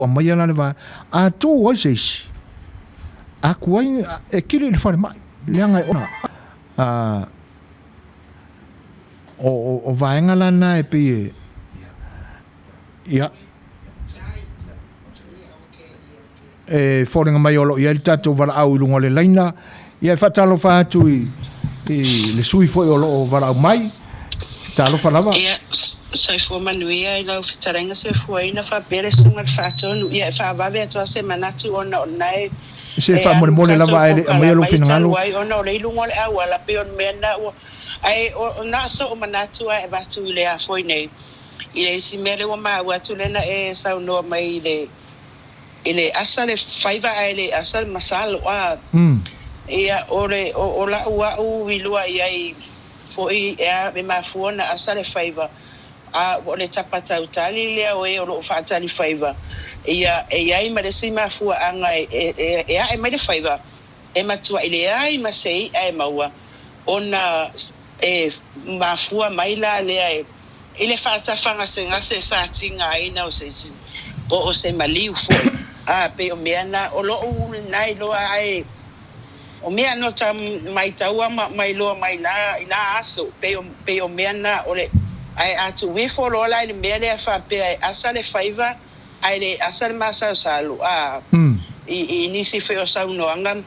o mai ala le va a tu o se a kuai e kiri le fare mai le anga ona o vaenga lana e pe ia e fōringa mai olo ia le tatou wala au ilunga le laina ia e whatalo whātu i le sui fo i olo o wala au mai talo whalawa ia Saifua Manuia i lau whitarenga Saifua ina whapere sunga whātonu ia e whāwawe atua se manatu ona e se wha mole lava e mai olo whinangalo ona o le ilunga le au ala pe on mena ai o nasa o manatu e watu i le a foi nei i le si mele wa maa watu lena e sau noa mai ile asa le faiva ai le asa masalo ia o la ua u wilua ia foi e me mafuona asa le faiva o le tapata utali le o e o lo fatali faiva ia ai ma le si mafua anga e mai le faiva e matua ile ai ma sei ai maua ona e mafua mai la le ile fata fanga se sa tinga ina o se o se maliu foi pe o meana o lo nai lo ai o mea no tam mai taua mai lo mai la aso pe o meana o le ai atu we for lo la le mele fa pe asa le faiva ai le asa masa salu i ni si fe o sa no angam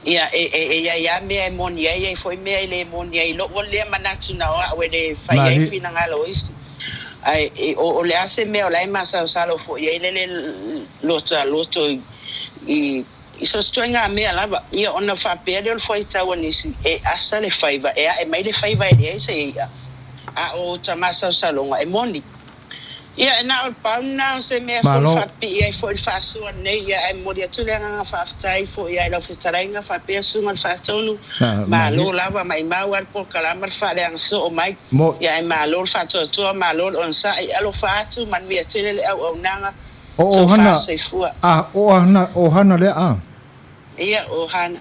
ia ia me monia ia foi me le monia i lo le manatu na o le fai fina ngalo is ai o le ase me o la masa salo fo ia le loto i so strenga me ala ia ona fa pe le foi tawani si asa le faiva e mai le faiva e se ia o tamasa salonga e moni ia na o pauna se me fa pi ia foi Suasua nei ia e mori atulenga fa tai fo ia lo fitarenga fa pe sunga fa tonu ma lo lava mai mawar por kalamar fa le so o mai ia e ma lo fa to ma lo on sa ia lo fa tu man mi atele o nanga o hana o hana le ia o hana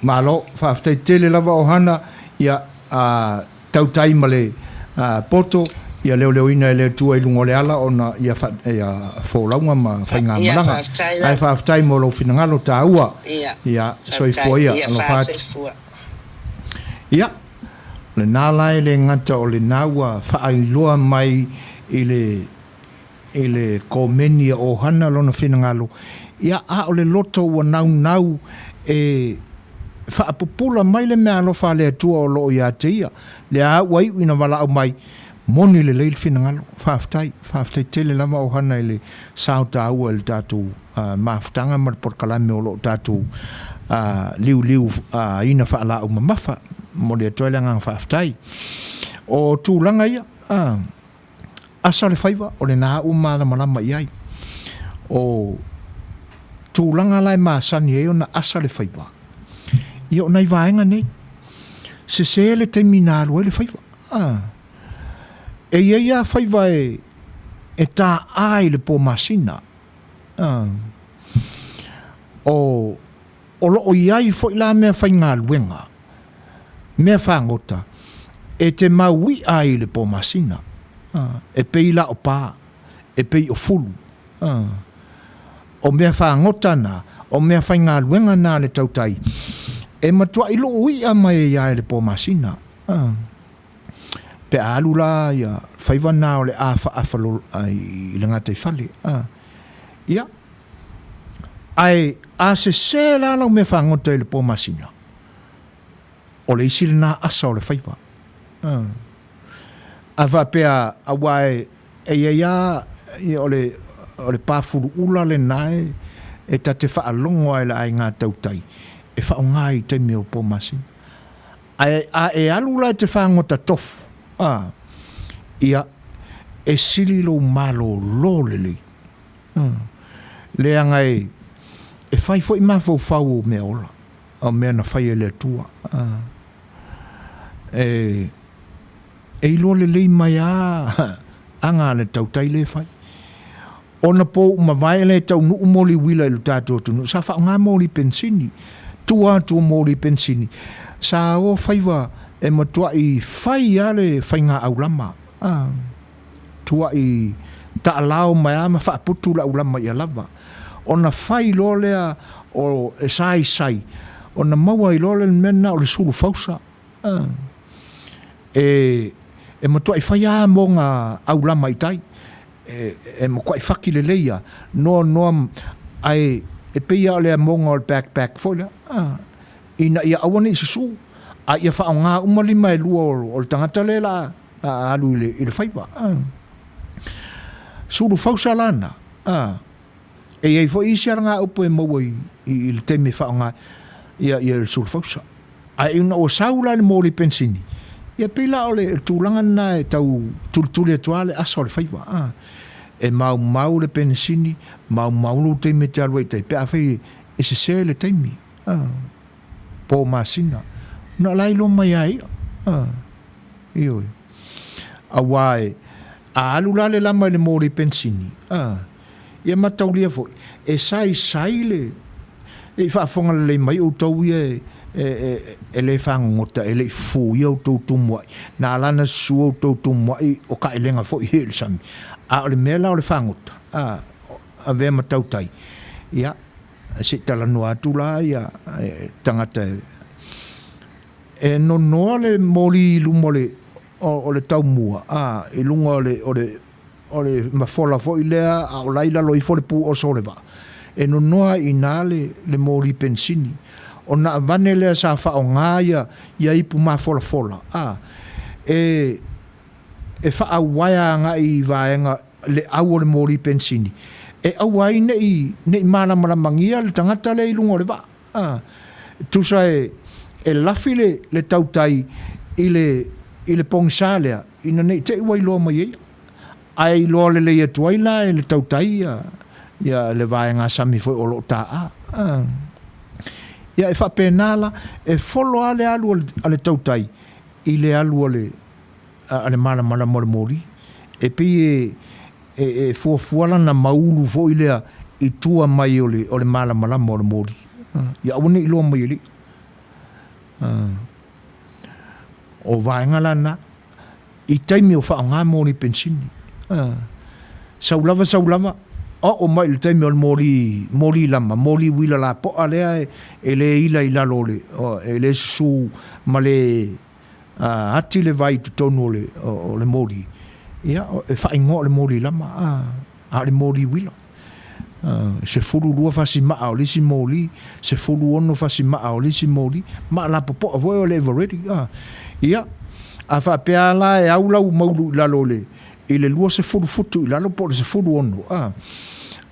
ma lo fa tele lava o hana ia tautai male poto ia leo ina le tua i lungo le ala ona ia fōlaunga ma whainga malanga ai whaaftai mo lo whinangalo tā ua ia soi foia alo whaatu ia le nālai le ngata o le nāua whaailoa mai i le komenia o hana lona whinangalo ia o le loto ua nau e whaapupula mai le mea lo wha le atua o lo ia te ia le a wai ina wala au mai moni le leil finangalo whaaftai tele lama o hana i le sao tāua le tātou maftanga mar por kalame o lo tātou liu ina whaala au mamafa mo le atoe langa whaaftai o tūlanga ia asa le whaiva o le nā umala malama iai o tūlanga lai maasani e o na asa le whaiva ia o nei vaenga nei se le te minalo e le whaiva e ia whaiva e tā ai le pō masina o loo iai fo ila mea whainga luenga mea whangota e te maui ai le pō masina e pei la o pā e pei o fulu o mea whangota na o mea whainga luenga na le tautai e matua ilo ui a mai ia le pō masina pe alula ia whaiva nā o le awhalo i le ngātai whale ia ai a se la lau me whangota i le pō masina o le isi le nā asa o le whaiva a va pea a wae ia o le pāfuru ula le nae e ta te whaalongo ai la ai ngā tautai e whaongai te meo pō masina e alula te whangota tofu ia e sili lo malo lo lele le anga e fai foi ma fau me ola o me na fai le tua e lo lele mai anga le tautai le fai ona po ma vai le tau nu moli wila le tato tu sa fa nga moli pensini tua moli pensini sa o faiva e matua i fai ale whainga au lama tua i ta alao mai ama whaaputu la ulama ia lava. O na whai lo lea o e sai. O na maua i lo le mena o le suru fausa. E matua i whai a mo ngā au lama i tai. E mo kwa i whaki le leia. Noa ai e peia o lea mo ngā o le backpack foila. Ina ia awane i susu. A ia wha o ngā umalima e lua o le tangata le la alu i le whaiwa. Suru fausa lana. E ei fo isi ara ngā upo e maua i le teme wha o ngā ia le suru fausa. A e una o saula le mōri pensini. Ia pila o le tūlanga na e tau tultule tuale asa o le whaiwa. E mau le pensini, mau lo teme te alua i tai. Pe a whai e se le teme. Po masina. Na lai lo mai ai. Ioi. A wae. A alula le lama le mōri pensini. Ia mataulia foi. E sai le. E whaafonga le mai o tau ia e le whangota, e le fu ia o tau tumua. Nā lana su o tau tumua o ka elenga foi he le sami. A o le mea la o le whangota. A vea matautai. Ia. Se talanua atu la ia tangata e no noa le mori lumole o le tau mua e lunga o le mafola fo i lea a o laila lo i fo le pu o soleva e no noa i nā le mori pensini o na vane lea sa fa o ngāia ia ipu mafola fola e fa a waya nga i vaenga le au o le mori pensini e au ai nei mana mangia le tangata le ilunga o le va tusa e lafi le tautai i le pongsalea ina nei te iwa iloa mai ei ai iloa le leia tuaila e le tautai ia le vaenga sami foi o lo taa ia e whapenala e folo ale alu ale tautai i le alu ale mana mori e pi e fuafuala na maulu fo i lea i tua mai o le mana mori ia awane iloa mai eli o vaenga lana i taimi o wha ngā mori pensini saulava o mai le taimi o mori lama mori wila la po alea e le ila i lalo e le su ma le ati le vai tutonu o le mori ia e wha ingo le mori lama a le mori wila se furu lua fasi maa o lisi moli se furu ono fasi maa o lisi moli maa la popo a voe o le everready ia a fa pea la e au lau maulu lalo le i le lua se furu futu i lalo po le se furu ono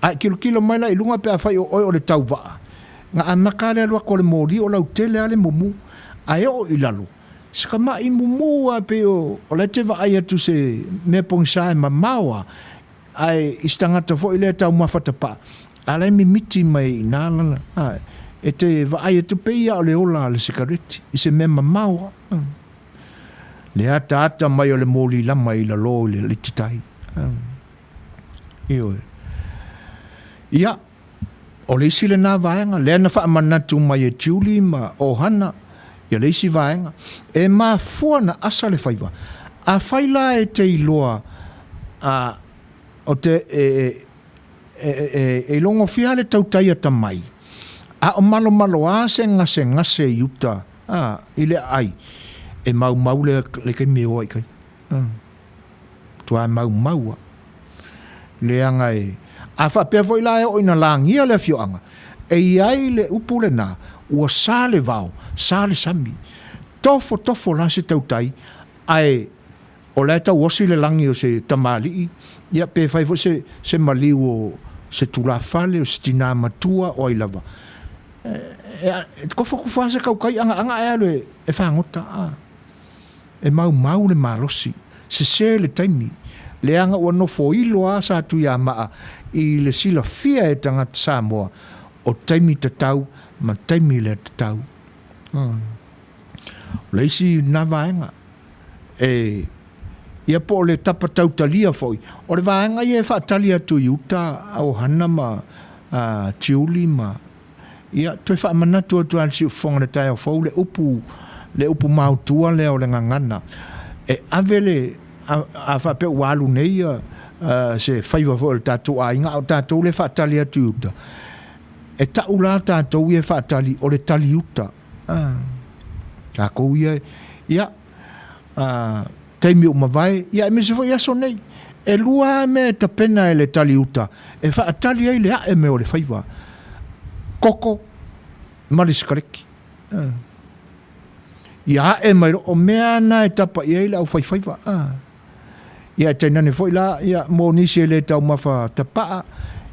a kilo mai la i lunga pea fai o le tau vaa nga a makale alua ko le moli o lau tele ale mumu a e o i lalo sika maa i mumu a pe o le te va ai atu se me pongsa e mamaua ai istangata fo ile tau mafatapa ala mi miti mai nala e te vai te peia le ola le sigareti i se mema maua le ata mai o le moli lama i la lo le titai ia o le isi le nā vaenga le ana wha manatu mai e tiuli ma o hana ia le isi vaenga e ma fuana asa le whaiva a whaila e te iloa o te e longo fia le tautai ata mai a o malo a se ngase yuta i le ai e mau le ke meo ai kai tua mau le anga a fa pe foi la o ina langia le fioanga e ai le upule na ua sale vau sale sami tofo la se tautai ai o le tau osi le langi o se tamali ia pe fai fo se maliu o se tula fale o se tina matua o ilava ko fo ku fa se kau kai anga e e fa ngota e mau le marosi se le taimi le anga o no fo ilo a sa tu ya ma i le sila fia e tanga Samoa o taimi tatau ma taimi le tatau leisi na vaenga ia po le tapa tautalia foi o le vaenga ia fa talia tu yuta au hana ma tiuli ma ia to fa mana tu al si fonga le tai fo le upu mautua le o le ngangana e avele a fa pe walu nei se faiva fo le tatou ainga o tatou le whaatali atu uta. E taula tatou ia whaatali o le tali uta. A kou ia teimi o mawai, ia me se fo ia so nei. E lua me ta pena e le tali uta. E whaatali ai le ae me o le whaiva. Koko, mariskareki. Ia e mai o mea na e tapa ia i le au whaiwhaiva. Ia tainane fo ila, ia mō nisi e le tau mawha tapaa.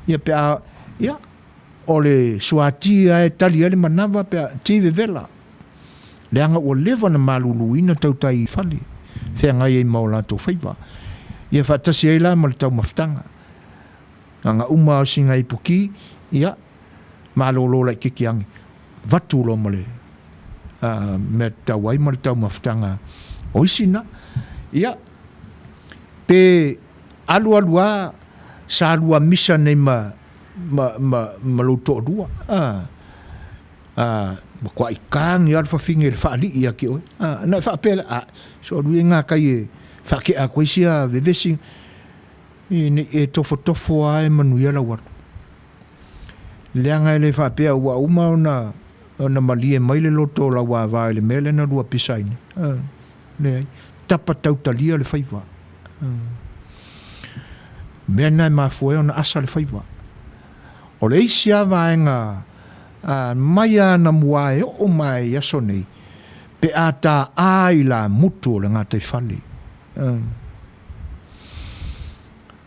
Ia pia, ia, o le suatia e tali ale manawa pia tive vela. Le anga o lewa na malulu ina tau tai whali. Whea ngai e maula tō whaiva. Ia whaatasi e la ma le tau maftanga. Anga uma o singa i puki, ia, malolo lai kikiangi. Vatu lo male. Me tau ai ma le tau maftanga. Oisina, ia, pe alua sa alua misa nei ma lo to dua ma kwa ikang ya fa finge fa li ya ki na fa pela so lu nga kai fa ki a kwisia vevesi ni e tofo ai Manuia la wa leanga le fa pe wa uma ona mali e mai le loto la wa va le mele na lua pisaini le tapa tau talia le faiva mena ma foi ona asa le faiva o le isia vaenga maia na muae o mai aso nei pe ata ai la mutu le ngata i fali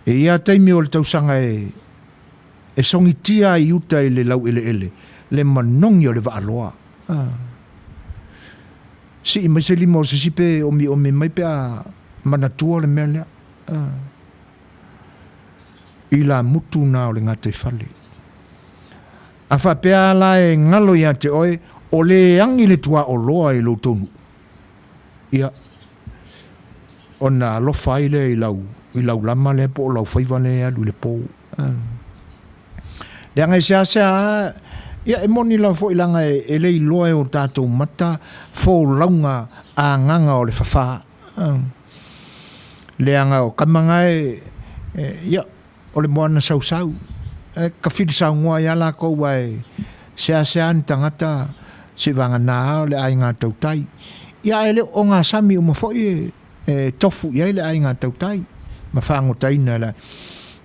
e ia teimi o le tausanga e songitia i uta i le lau ele le manongi o le vaaloa si i mai se limo se sipe o mi mai pe a manatua le mea lea i la mutu na o le ngata i fali a whapea la e ngalo ia te oe o le angi le tua o loa i lo tonu ia o na lo faile i lau lama le po o lau whaiva le alu le po le angai sea ia e moni lau fo ilanga e le i loa o tātou mata fo launga a nganga o le whawha le anga o kamangai ia o le moana sau ka whiri sa ngoa ia la kou ai sea ni tangata se vanga nā le ai ngā tautai ia ele o ngā sami o mawhoi tofu ia le ai ngā tautai ma whango taina la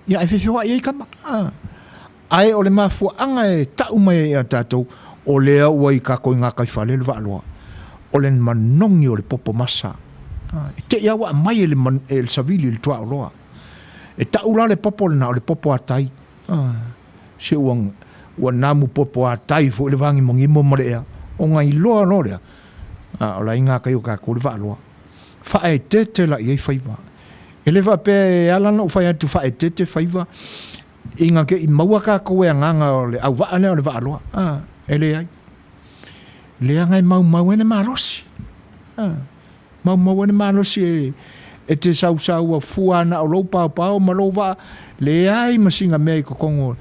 ia e whiwhiwa ia i kama ai o le mafua anga e tau mai e a tātou o lea ua i kako i ngā kaifale le whaaloa o le manongi o le popo masa te ia wa mai e le savili le tua o loa e tau la le popo le na o le popo atai se ua namu popo a tai fo le vangi mongi mo marea o ngai loa no lea o la inga kai o ka ko le va loa fa e tete la i faiva ele va pe ala no fa tu fa e tete faiva inga ke i maua ka ko e nganga o le au va le va loa ele ai le ngai mau ene marosi mau ene marosi e te sau a fuana o lo pa o malova le ai masinga me ko kongo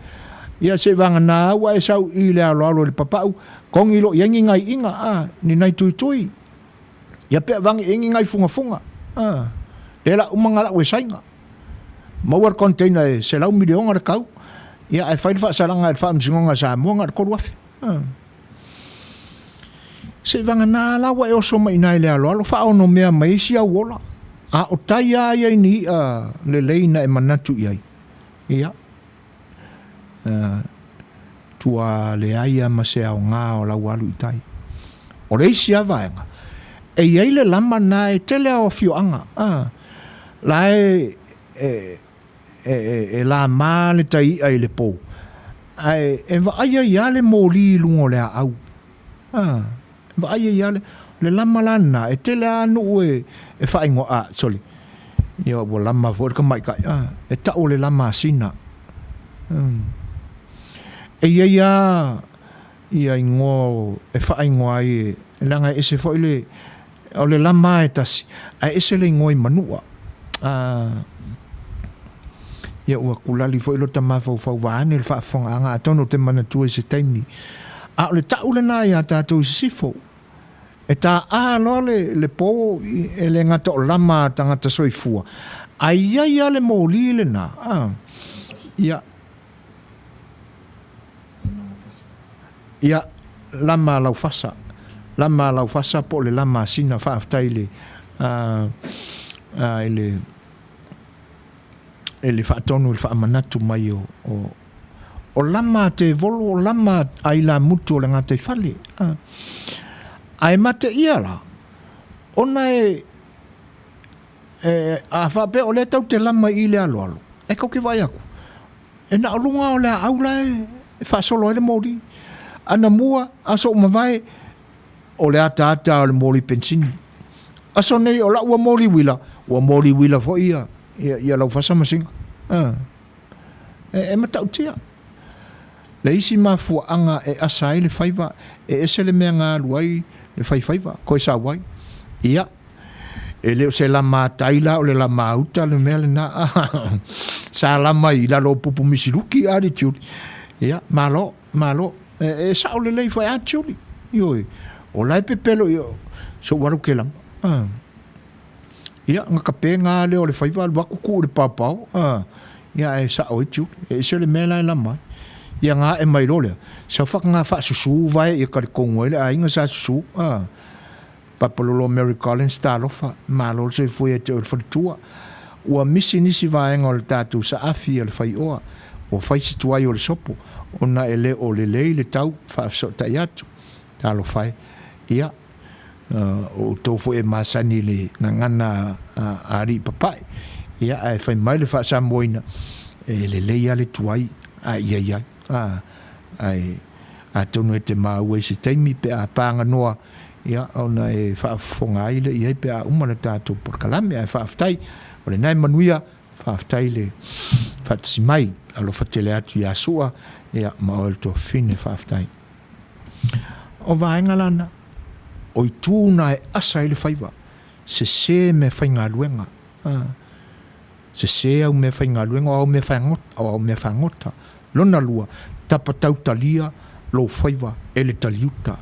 ia se vanga na wa e sau i le alo le papau kongi lo yangi ngai inga ni nai tui ia pe vangi ingi ngai funga ela umanga la we sainga mawar container se lau milion ar kau ia ai fai fa salanga al fam singonga sa monga ko wafe se vanga na la wa e oso mai nai le alo fa ono mea mai sia wola o tai ai ni le leina e manatu iai ia tua le aia ma se au ngā o lau alu i tai o reisi a vaenga e iai le lama na e tele o fioanga la e la ma le tai ai le pou e va aia ia le mōli lungo le au va aia ia le lama lana e tele anu e whaingo sorry ia o lama fo ka mai kai e tau le lama sina e ia ingo e whaingo ai langa ese fo ile o le lama e tasi a ese le ngoi Manua ia ua kulali fo ilo tama fau waane le whaafonga anga atono te manatua se taimi a o le tau le na ia tātou sifo e tā lo le po e le ngata o lama tangata soifua Ai le moli le na. Ia. Ia lama lau fasa. Lama lau fasa po le lama sina whaaftai le ele whaatonu le whaamanatu mai o lama te volo, o lama ai la mutu o le ngā te whale. Ai mate ia la. Ona a whape o le tau te lama i le alo. E kau ke vai aku. E na olunga o le aula e whaasolo e le mori. Ana mua, aso mawai, o le ata o le mori pensini. Aso nei o la ua mori wila fo ia lau fasa masinga. E matau tia. Le isi mafuanga e asa le faiva, e ese le mea ngā luai le faiva, koe sa wai. Ia. E leo se la mataila o le la mauta le mea le na. Sa lama i la lo pupu misiruki attitude. Ia, malo. E sa o le lei fai attitude. Ioi. O lai pepelo io. So waru ke lama. Ia, ngā kape ngā le o le faiva al waku ku le papau. Ia, e sa o attitude. E se le mea lai lama. Ia ngā e mai role. Sa whaka ngā wha susu vai e kare kongo ele a inga sa susu. Papalolo Mary Collins ta lofa. Malo se fui e te o le whalitua. Ua misi nisi vaenga o le tātou sa afi A Le Fai'oa. O whai situai o le sopo. Ona ele o le lei le tau. Whaafso tai atu. Ta lo whai. Ia. O tofu e masani le ngangana ari papai. Ia ai whai mai le whaasa moina. E le lei ale tuai. Ai. Ai a tonu e te mau e se teimi pe a panga noa ia ona e whaafonga ile i hei pe a umana tātou por kalame ai whaaftai o le nai manuia whaaftai le whaatasi mai alo whatele atu i asua ia maoel to fine whaaftai o vaenga lana o i tūna e asa ile whaiva se me whainga luenga se au me whainga luenga o au me whangota lona lua tapa tautalia lo whaiva ele taliuta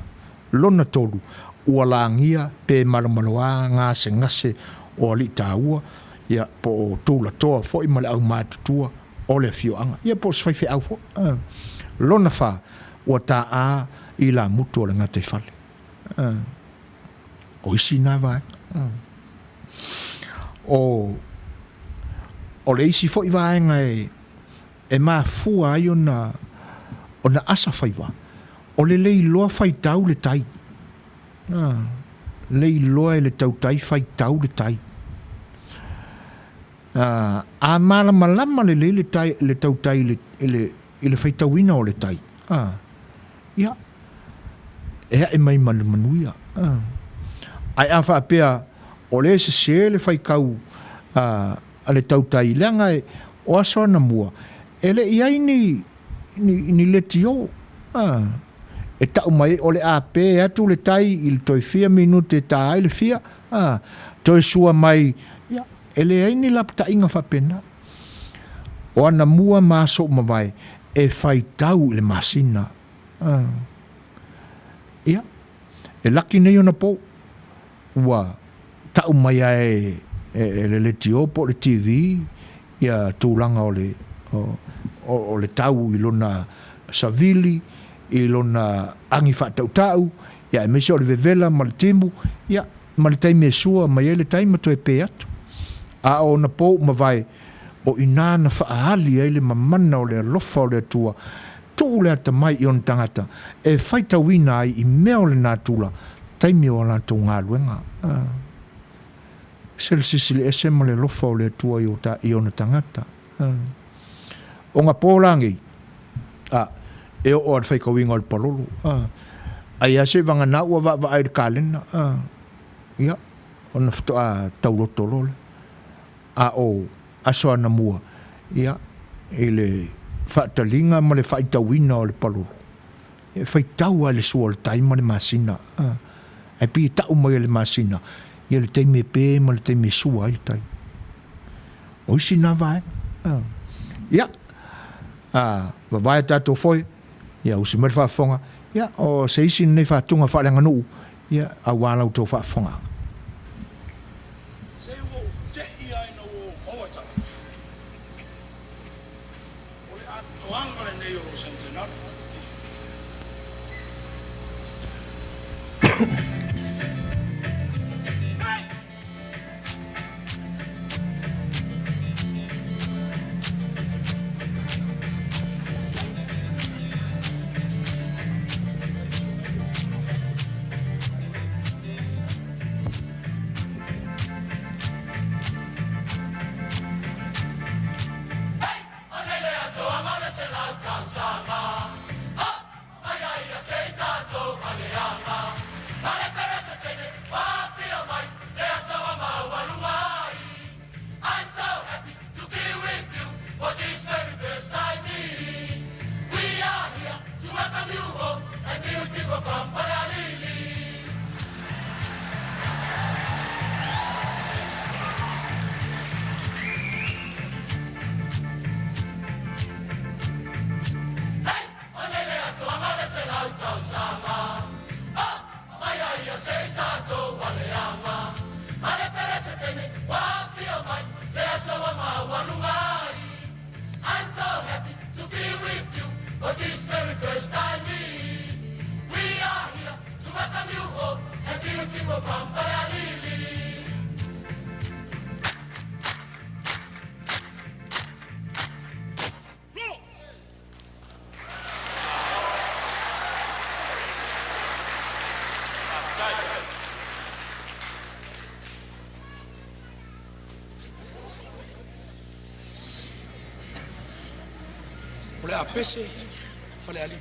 lona tolu ua langia pe maramaloa ngase o li taua ia po tula toa foi male au matutua o le fioanga ia po se fai au fo lona fa ua ta a i la mutu o le ngate fale o isi na vai o le isi foi vai ngai e mafua ai ona asa faiva o le lei loa fai tau le tai lei loa e le tau tai fai tau le tai a malama le lei le tau tai le fai tauina o le tai ia e mai manuia ai a whaapea o le se le fai kau a le tau tai leanga o aso na mua ele iai ni le tio e tau mai o le ape atu le tai il toi fia minute ta ai le fia toi sua mai ele ai ni la ta inga fa pena o ana mua maso mavai e fai tau le masina ia e laki nei ona po wa tau mai ai le tio po le TV ia tūlanga o le tau i lona savili i lona angi whatautau ia e mese o le vevela ma le timu ia ma le taimi e sua ma ia le taimi to e pe atu a o na po ma vai o inana whaahali ai le mamana o le alofa o le atua tō le ata mai i on tangata e whaitawina ai i mea o le nātula taimi o la tō ngā luenga sel sisili ese ma le alofa o le atua i ona tangata o ngā pōrangi e o al whaikawinga o le palolo ai ase vanga na ua va ai le kalena ia ona fto a tauroto lole o aso ana mua ia ele whaatalinga ma le whaitawina o le palolo e whaitau a le sua le taima le masina ai pi tau mai le masina ia le teime pe ma le teime sua ai le tai o isi na vai ia vai tato foi ia usi mer fa fonga ia o se isi nei fa tunga fa lenga nu ia a wala to fa fonga se wo te ia no o Ole a pese, fale ali.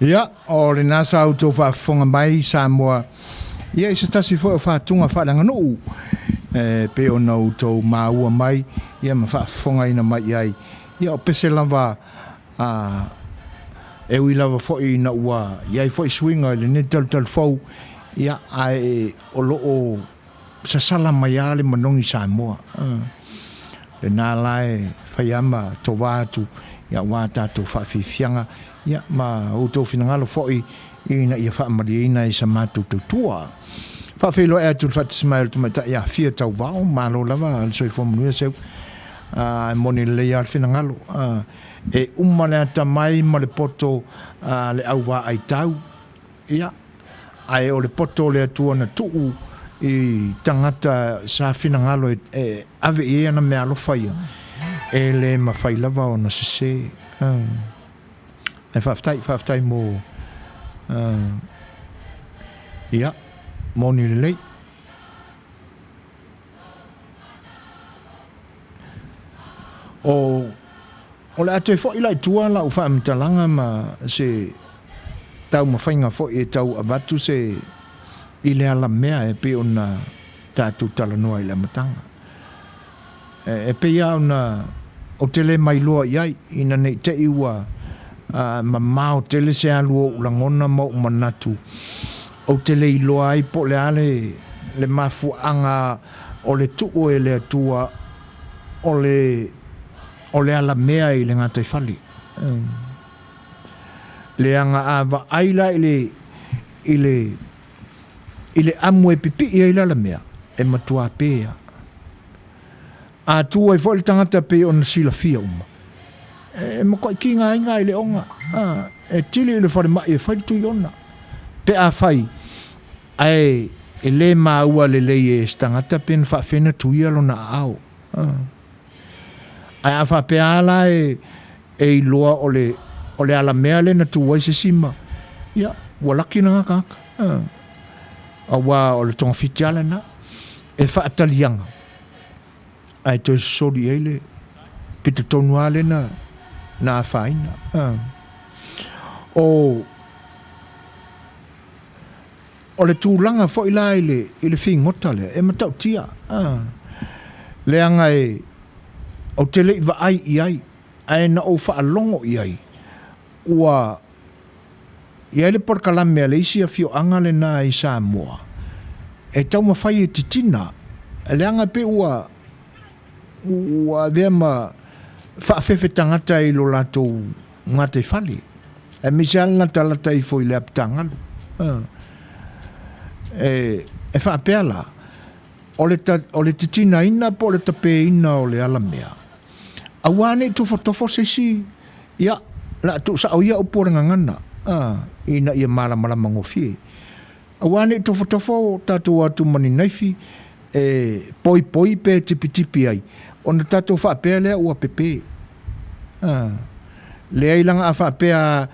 Ia, o le nasa auto whaafonga mai Samoa. Ia, isa tasi fo whaatunga whaaranga nuu. Pe o na auto maua mai. Ia, ma whaafonga ina mai ai. Ia, o pese lava e ui lava fo i na ua. Ia, i fo i swinga le ne tal fau. Ia, ai o loo sasala mai ale manongi Samoa. Le nā lai whaiama to wātu. Ia, wā tātou whaafifianga. Ia, ma auto finangalo foi ina ia whaamari ina i sa mātou tautua. Whaafelo e atu whaatismail tu mata ia fia tau vao, mālo lava, al soi fo Manuia seu. Moni lea al finangalo. E umane ata mai ma le poto le au wā ai tau. Ia, ai o le poto le atua na tuu i tangata sa finangalo e ave e ana me alo whaia. E le mawhai lava o na sese. E whaftai mō ia, mōni le lei. O le atu e fo ilai tua la u whaamitalanga ma se tau mawhainga fo e tau avatu se i le ala mea e pe ona tātou talanoa i le matanga. E pe ia ona o tele mai loa iai ina nei te iwa ma mao tele se alu o langona mo manatu o tele iloa ai po le ale le mafu anga o le tuo e le atua o le ala mea i le ngata i fali le anga ava aila ile amwe pipi ila la mea e matua pea a tu e foi tangata pe on sila fia uma e mo ko kinga inga ile onga e tili le fare mai e fai tu yona pe a fai ai ele maua le e stangata pen fa fena tu ia lo na au ai a fa pe ala e loa ole ala mea le na tu wai se sima ia wala kina kaka awa o le tonga fitiala na e fa atalianga ai to sori ele pito tonu ale na faina o le tūlanga fo ila ile fingota le e matau tia le anga o te le va ai iai ai na o fa alongo iai ua ia le por kalame ale isi a fio anga le na i Samoa e tau mawhai e titina le anga pe ua vea ma whaafefe tangata i lo lato ngate whali e misi alana talata i fo i le aptangalu e whaapea la o le titina ina po le tape ina o le alamea awane tofo sesi ia la tu sa o ia uporenga ngana ina ia mala mangofie awane tofo tatu atu mani naifi poi pe tipi ai ona tatu whaapea lea ua pepe lea ilanga a whaapea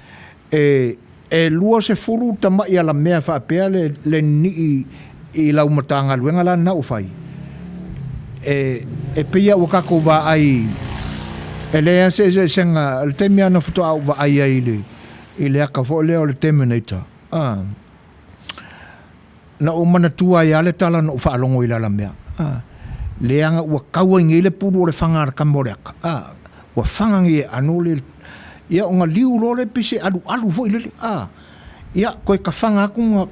lua se furu tama i ala mea whaapea le ni i lau matanga luenga la na ufai peia ua kako wa ai lea se senga le temi ana futo au wa ai i le aka fo lea o le Terminator na o mana tua i ale tala no whaalongo i la mea leanga ua kaua inge le puru o le whangara kamoreaka ua whangangi anu le ia o ngā liu lo le pise alu fo i lele ia koe ka whanga akunga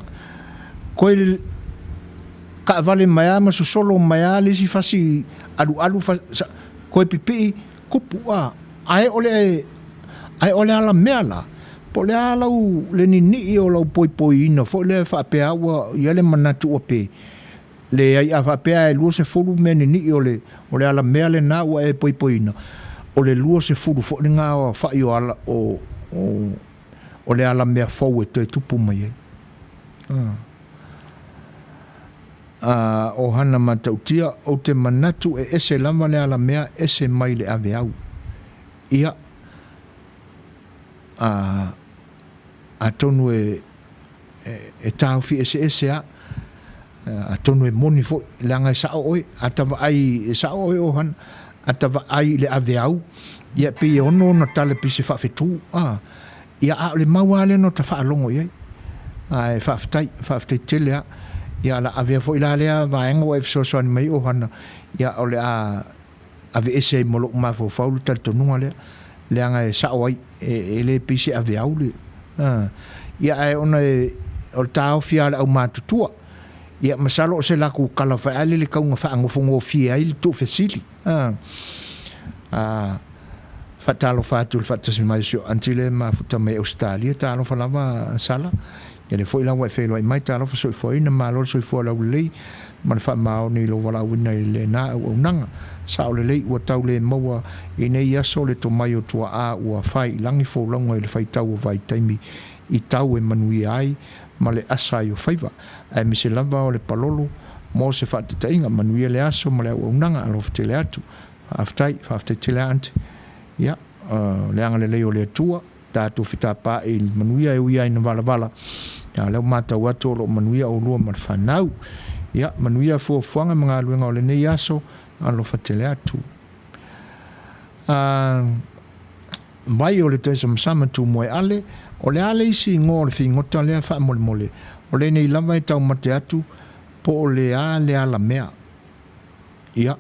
koe ka vale maya ma solo maya le si fasi alu koe pipi kupu ai ole ala mea la po le ala le ni o lau poi ina fo le whaapea ua ia le manatu o pe le ai a whaapea lua se furu me ni o le ala mea le na ua poi ina o le lua se furu fo le ngā o whai o ala o le ala mea fau e toi tupu mai o hana matautia o te manatu ese lama le ala mea ese mai le ave au ia a tonu e tauwhi ese a tonu e moni fo langa sa oi atawa ai sa oi o han atawa ai le ave au ia pe ono na tale pise fa fetu ia a le mawale no ta fa longo ia ai fa tele ia la ave fo ila le va engo e so so mai o han ia ole a ave ese molo ma fo fa lu tal tonu ale le anga e sa oi e le pise ave au le ia ai ona o tau fiala au matutua ia masalo se la ku kala fa ale le ka nga fa ngofongo fia il to fesili fatalo fatul fatas mai sio antile ma futa mai Australia talo fa lava sala ia le foi la wa fe lo mai talo fa so foi na malo so foi la le man fa mau ni lo wala wina le na o nanga sa o le wa tau le maua ine ia so le to mai o tua a ua fai langi fo longo le fai tau vai taimi i tau e Manuia ai ma le asa i o faiva ai mi se lava o le palolo mo se fa te inga Manuia le aso ma le o nanga alo fa te le atu fa te le ante ia le anga le leo le tua tatu fita pa i Manuia e uia ina vala ia leo mata watu lo Manuia o lua ma whanau ia Manuia fuanga mga luenga o le nei aso alo fa te le atu mai o le te samsama tu moe ale o le ale isi ngō le whingota lea wha mole o le nei lava e tau mate atu po o le a le ala mea ia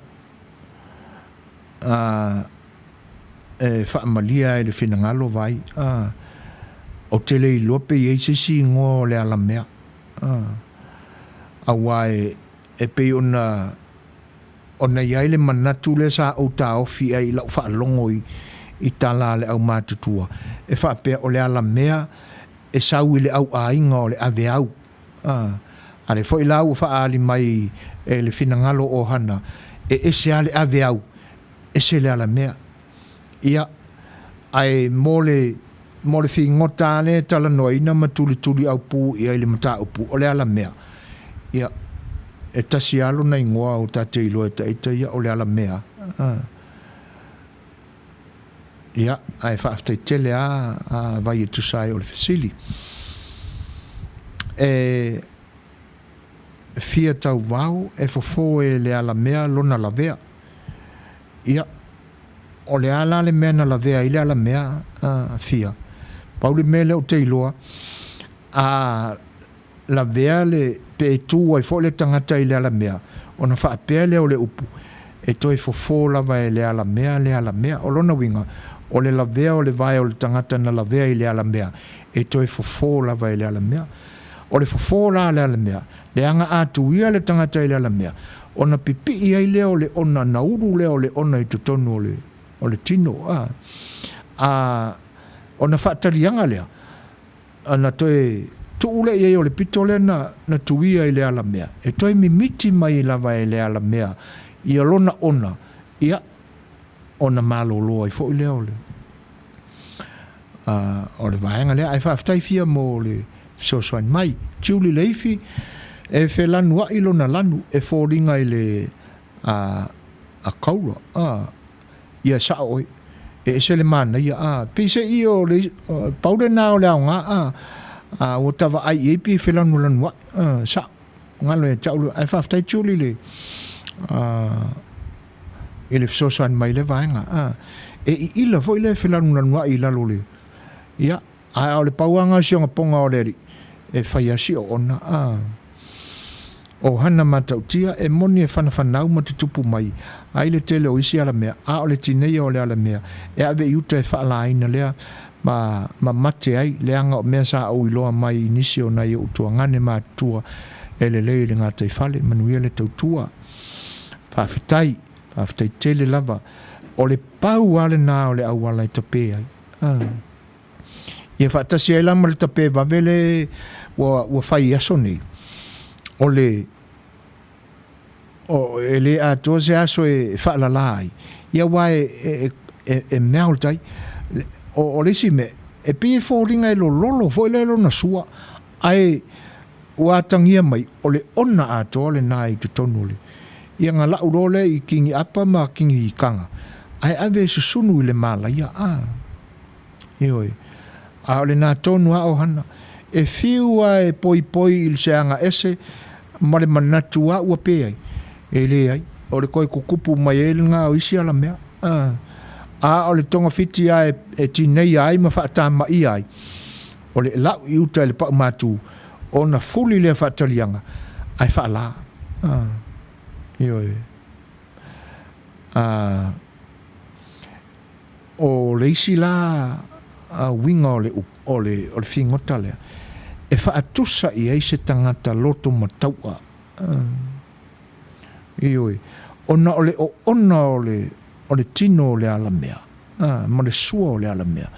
e wha malia e le whinangalo vai o te le lope i eise si ngō le ala mea awa e pe ona iai le manatu le sa o ta ofi ai lau wha longo i tala le au mātutua. E whaapea o le ala mea, e sau i le au ainga o le ave au. A le fo i lau whaali mai e le finangalo o hana, e se ale ave au, e se le ala mea. Ia, ai mole fi ngota ne tala no ina matuli au pu ia le mata upu o le ala mea. Ia, e tasi alo na ingoa o tate ilo e taita ia o le ala mea. Ia, ai whaaftai tele a vai e tusai o le fesili. E fia tau vau e fofo e le ala mea lona la vea. Ia, o le ala le mea na la vea i le ala mea fia. Pauli mele o te iloa a la vea le pe tu ai fo le tangata i le ala mea. Ona whaapea le o le upu. E toi fofo lava e le ala mea. O lona winga, o le la vea o le vai o le tangata na la vea i le ala mea. E toi fofo lava e le ala mea. O le fofo la le ala mea. Le anga atu ia le tangata i le ala mea. Ona pipi ia i leo le ona nauru leo le ona i tutonu o le tino. Ona whaatarianga lea. Ana toi tuule ia i o le pito le na tuia i le ala mea. E toi mimiti mai lava i le ala mea. Ia lona ona. Ia ona malo loa i fo i leo le. O le vahenga lea. Ai whaaftai fia mo le Suasua mai. Tiuli leifi. E fe lanu a ilo na lanu. E fōringa i le a kaura. Ia sa oi. E se le mana ia. Pise i o le paude na o le au ngā. O tawa ai e pi fe lanu a. Sa. Ngalo e taulu. Ai whaaftai tiuli le. E le Suasua mai le vaenga. E i ila fo i le fe lanu a i lalo le. Ia. Ai o le pauanga si o ponga o le ri. E whai asi o ona. O hana matautia e moni e whanawhanau ma te tupu mai. Ai le tele o isi ala mea. A o le tinei o le ala mea. E ave iuta e whaalaina lea. Ma mate ai. Leanga o mea sa au iloa mai nisi o nai o tua. Ngane ma tua. E le lei le ngā tei whale. Manuia le tautua. Whawhitai. Whawhitai tele lava. O le pau ale nā o le au ala i tape ai. Ia whaatasi ai lama le tape wawele wa whai aso nei. O le atua se aso e whaalala ai. Ia wa e meaul tai. O le si me e pie fōringa e lo lolo fo le lo na sua. Ai wa tangia mai o le ona atua le nā i tutonu le. Ia ngā lau role i kingi apa ma kingi i kanga. Ai ave susunu i le mala ia Ioi. A le nā tonu a o hana. E whiua e poi il se anga ese, ma le manatu a ua peai. E le ai. O le koi kukupu mai e ngā o isi ala mea. O le tonga fiti a e tinei ai ma whaatama i ai. O le lau i uta le pau mātu. O na fuli le whaatalianga. Ai whaala. Ioi. O le isi la winga o le fingota lea. E whaatusa i eise tangata loto mataua. Ioi. Ona o le tino o le ala mea. Ma le sua o le ala mea.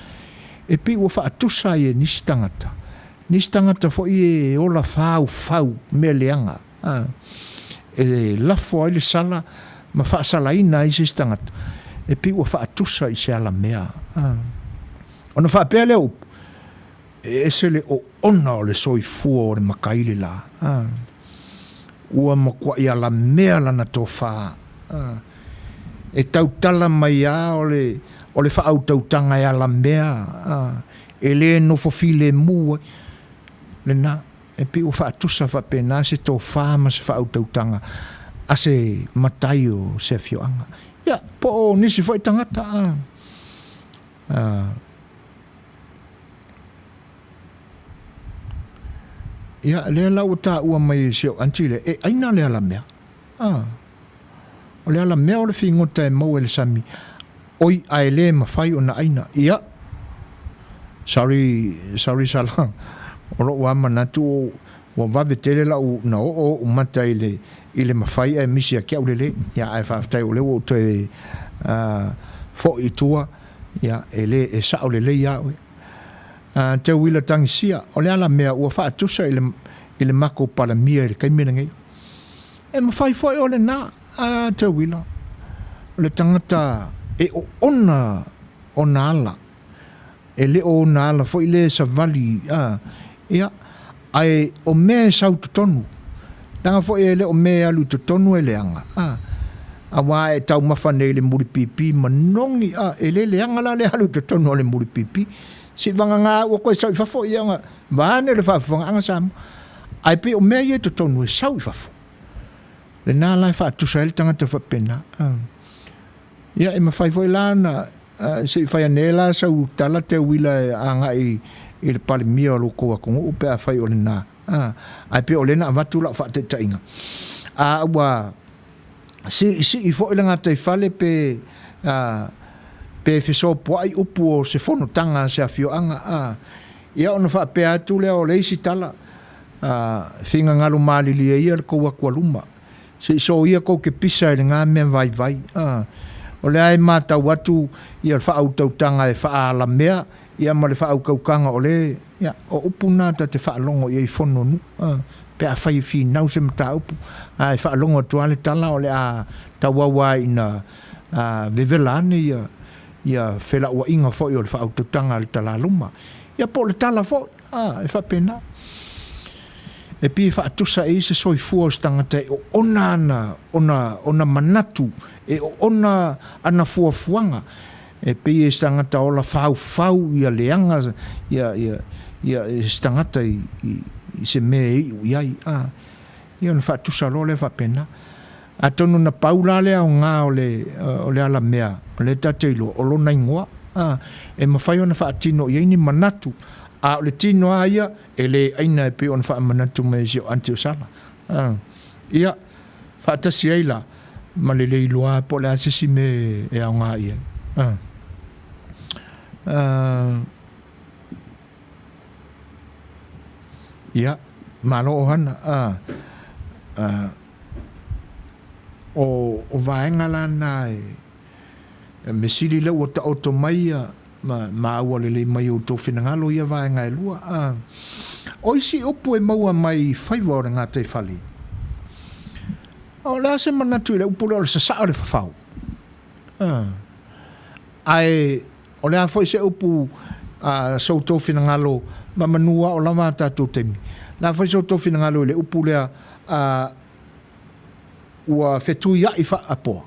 E pi ua whaatusa i e nisi tangata. Nisi tangata fo i e ola fau mea leanga. E lafo ai le sala ma whaasala ina i se tangata. E pi ua whaatusa i se ala mea. Ona whaapea leo upu. E se le o ona o le soifua o le makaile la. Ua makua i ala mea lana tō wha. E tautala mai a o le whaau tautanga e ala mea. E le no fofile mua. Le na. E pi ua whaatusa whapena se tō wha ma se whaau tautanga. A se matai o se fioanga. Ia, po nisi fwoi tangata. Ia, lea lau ta ua mai seo antile. E aina lea la mea. O lea la mea o le fingota e mau e le sami. Oi a e le mawhai o na aina. Ia. Sorry salang. O lo ua manatu o wave tele lau na o umata i le mawhai e misi a kia ulele. Ia, ai whaftai o le o te fo i tua. ia ele e sa o le le ia oe te wila tangisia o le ala mea ua wha atusa ile mako pala mia ile kaimena ngai e mawhai foi o le na te wila o le tangata e o ona ala e le o ona ala foi le sa vali ia ai o mea sau tutonu langa foi e le o mea alu tutonu e le anga awa e tau mawhanei le muri pipi manongi e le anga la le alu tutonu le muri pipi si vanga ngā ua koe sau i fafo i anga vāne le whawhanga anga samu ai pe o mea i e tutonu e sau i fafo le nā lai whaatusa ele tangata whapena ia e mawhai foi lana se i whai anela sau tala te wila anga i le pale mia o loko a kongo upe a whai o le nā ai pe o le nā watu la whaate tainga ua si i fo ilanga te whale pe fiso po ai upu o se fono tanga se afio anga ia ona wha pe atu lea o leisi tala whinga ngalu mali lia ia le koua kua luma se iso ia kou ke pisa ele ngā mea vai o le ai mata watu ia le wha au tautanga e wha ala mea ia ma le wha au kaukanga o le ia o upu nata te wha longo ia i fono nu pe a whai fi nau se mata upu e wha longo tuale tala o le a tawawa ina vevelane ia whela ua inga fo i o le wha au tautanga le tala luma ia po le tala fo e wha pena e pi wha atusa e se soi fua o stangata e o ona manatu e o ona ana fuafuanga e pi e stangata o la fau ia leanga ia stangata i se me iai ia na wha atusa lo le wha pena a tonu na paula le au ngā o le ala mea o le tateilo o lona ingoa e mawhai ona wha atino i aini manatu a o le tino aia e le aina e pe ona wha manatu me si o ante o sala ia wha atasi eila ma le leiloa po le asisi me e au ngā ia ia malo o hana o vaenga lana me siri le o ta oto mai ma ua le mai o tō whinangalo ia vaenga e lua o isi opu e maua mai whaiva o ngā te whali o la se manatu le upu le sa o le whawhau ai o le a foi se upu sau tō whinangalo ma manua o lama tātou temi la foi sau tō whinangalo le upu lea ua fetu ia i wha apoa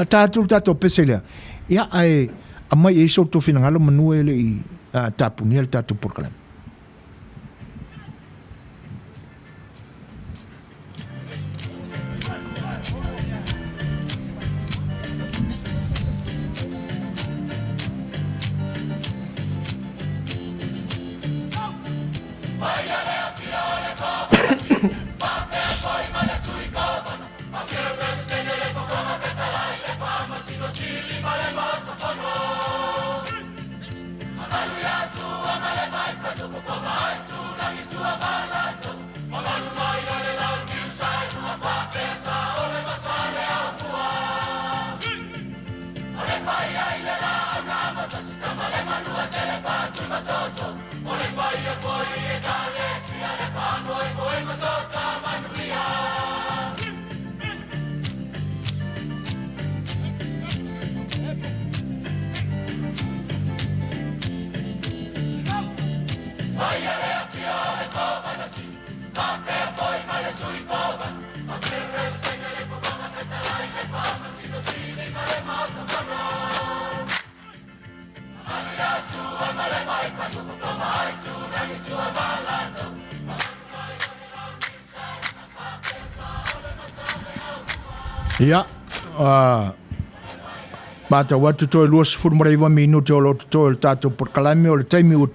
tātou pese lea ia ai a mai e sau tō whinangalo manua ele i tāpuni ele tātou porkalama ia mata watu to luas furmara iwa minuto o to tato por kalame o le taimi o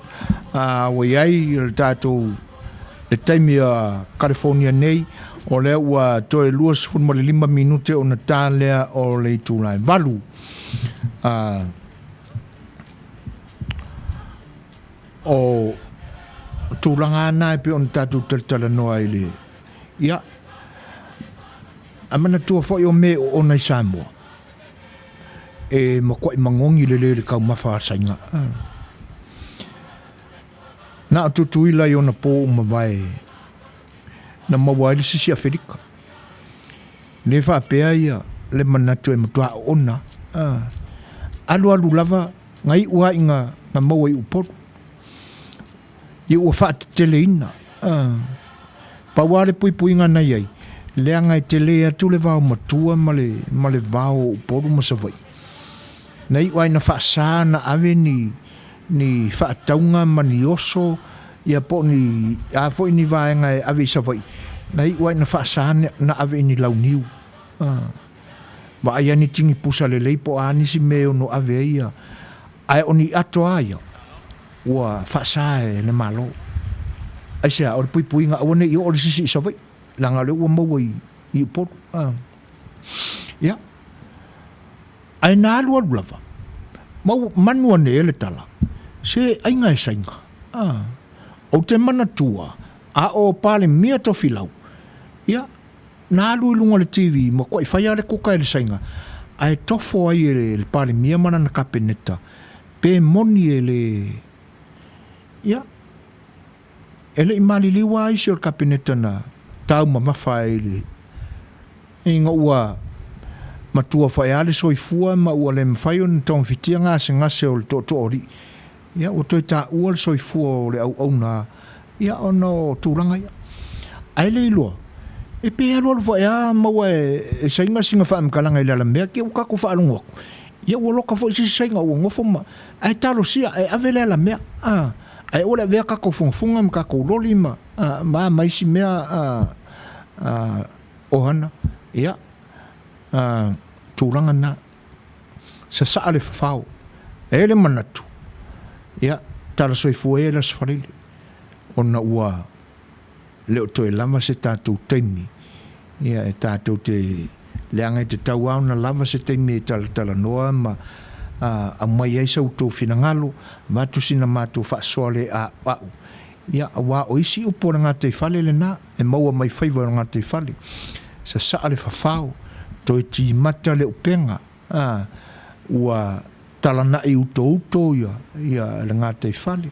waiai o tato le taimi California nei o le ua to luas furmara 5 minuto o na tale o le tulai valu o tulanga na pe on tato tala noa ile ia amana tua foi o me o nai Samoa e makwai mangongi le kau mafa sainga. Na tutuila i ona po mawai na mawai le sisi Afrika. Ne whapea ia le manatu e matua ona. Alu lava ngai ua inga na maua i uporu. I ua whaatele ina. Paware pui ngana iai. Lea ngai te lea tu le vau matua ma le vau uporu masawai. Nei wai na whaasa na ave ni whaataunga ma ni oso ia po ni afo ni vaenga e ave savai. Nei wai na whaasa na ave ni launiu. Wa ai ani tingi pusa le leipo anisi meo no ave ia. Ai oni ato aia. Ua whaasa e le malo. Ai sea ori pui nga awane i ori sisi savai. Langa le ua maua i poru. Ia. Ai nā alua lava. Manua ne ele tala. Se ainga e sainga. O te mana tua. A o pale mea to filau. Ia. Nā alua lunga le TV. Ma koi whaia le koka ele sainga. Ai tofo ai ele pale mea mana na kapeneta. Pe moni ele. Ia. Ele imali liwa ai se o kapeneta na. Tau mamafa ele. Inga ua. Matua whaiale soifua ma ua le mwhaio na tau whitia ngase o le to ori. Ia, o toi ta ua le soifua o le au na. Ia, o no tūranga ia. Ai le ilua. E pe alua le whaia maua e sainga singa wha amkalanga i lala mea ki ukako wha alungu aku. Ia, ua loka fo isi sainga ua ngofo ma. Ai talo sia, ai ave lala mea. Ai ole vea kako funga mkako uloli ma. Ma maisi mea ohana. Ia. Tūranga na sa saa le whawhau e le manatu ia tala soifua e la sfarele ona ua leo toe lava se tātou teimi ia e tātou te leanga i te tau au na lava se teimi e tala noa ma a mai ai sau tō whinangalo matusina mātou whaasoa le a au ia a wā o isi upo na ngā te whale le nā e maua mai whaiva na ngā te whale sa saa le whawhau toi ti mata le upenga ua talana i uto ia le ngā te whale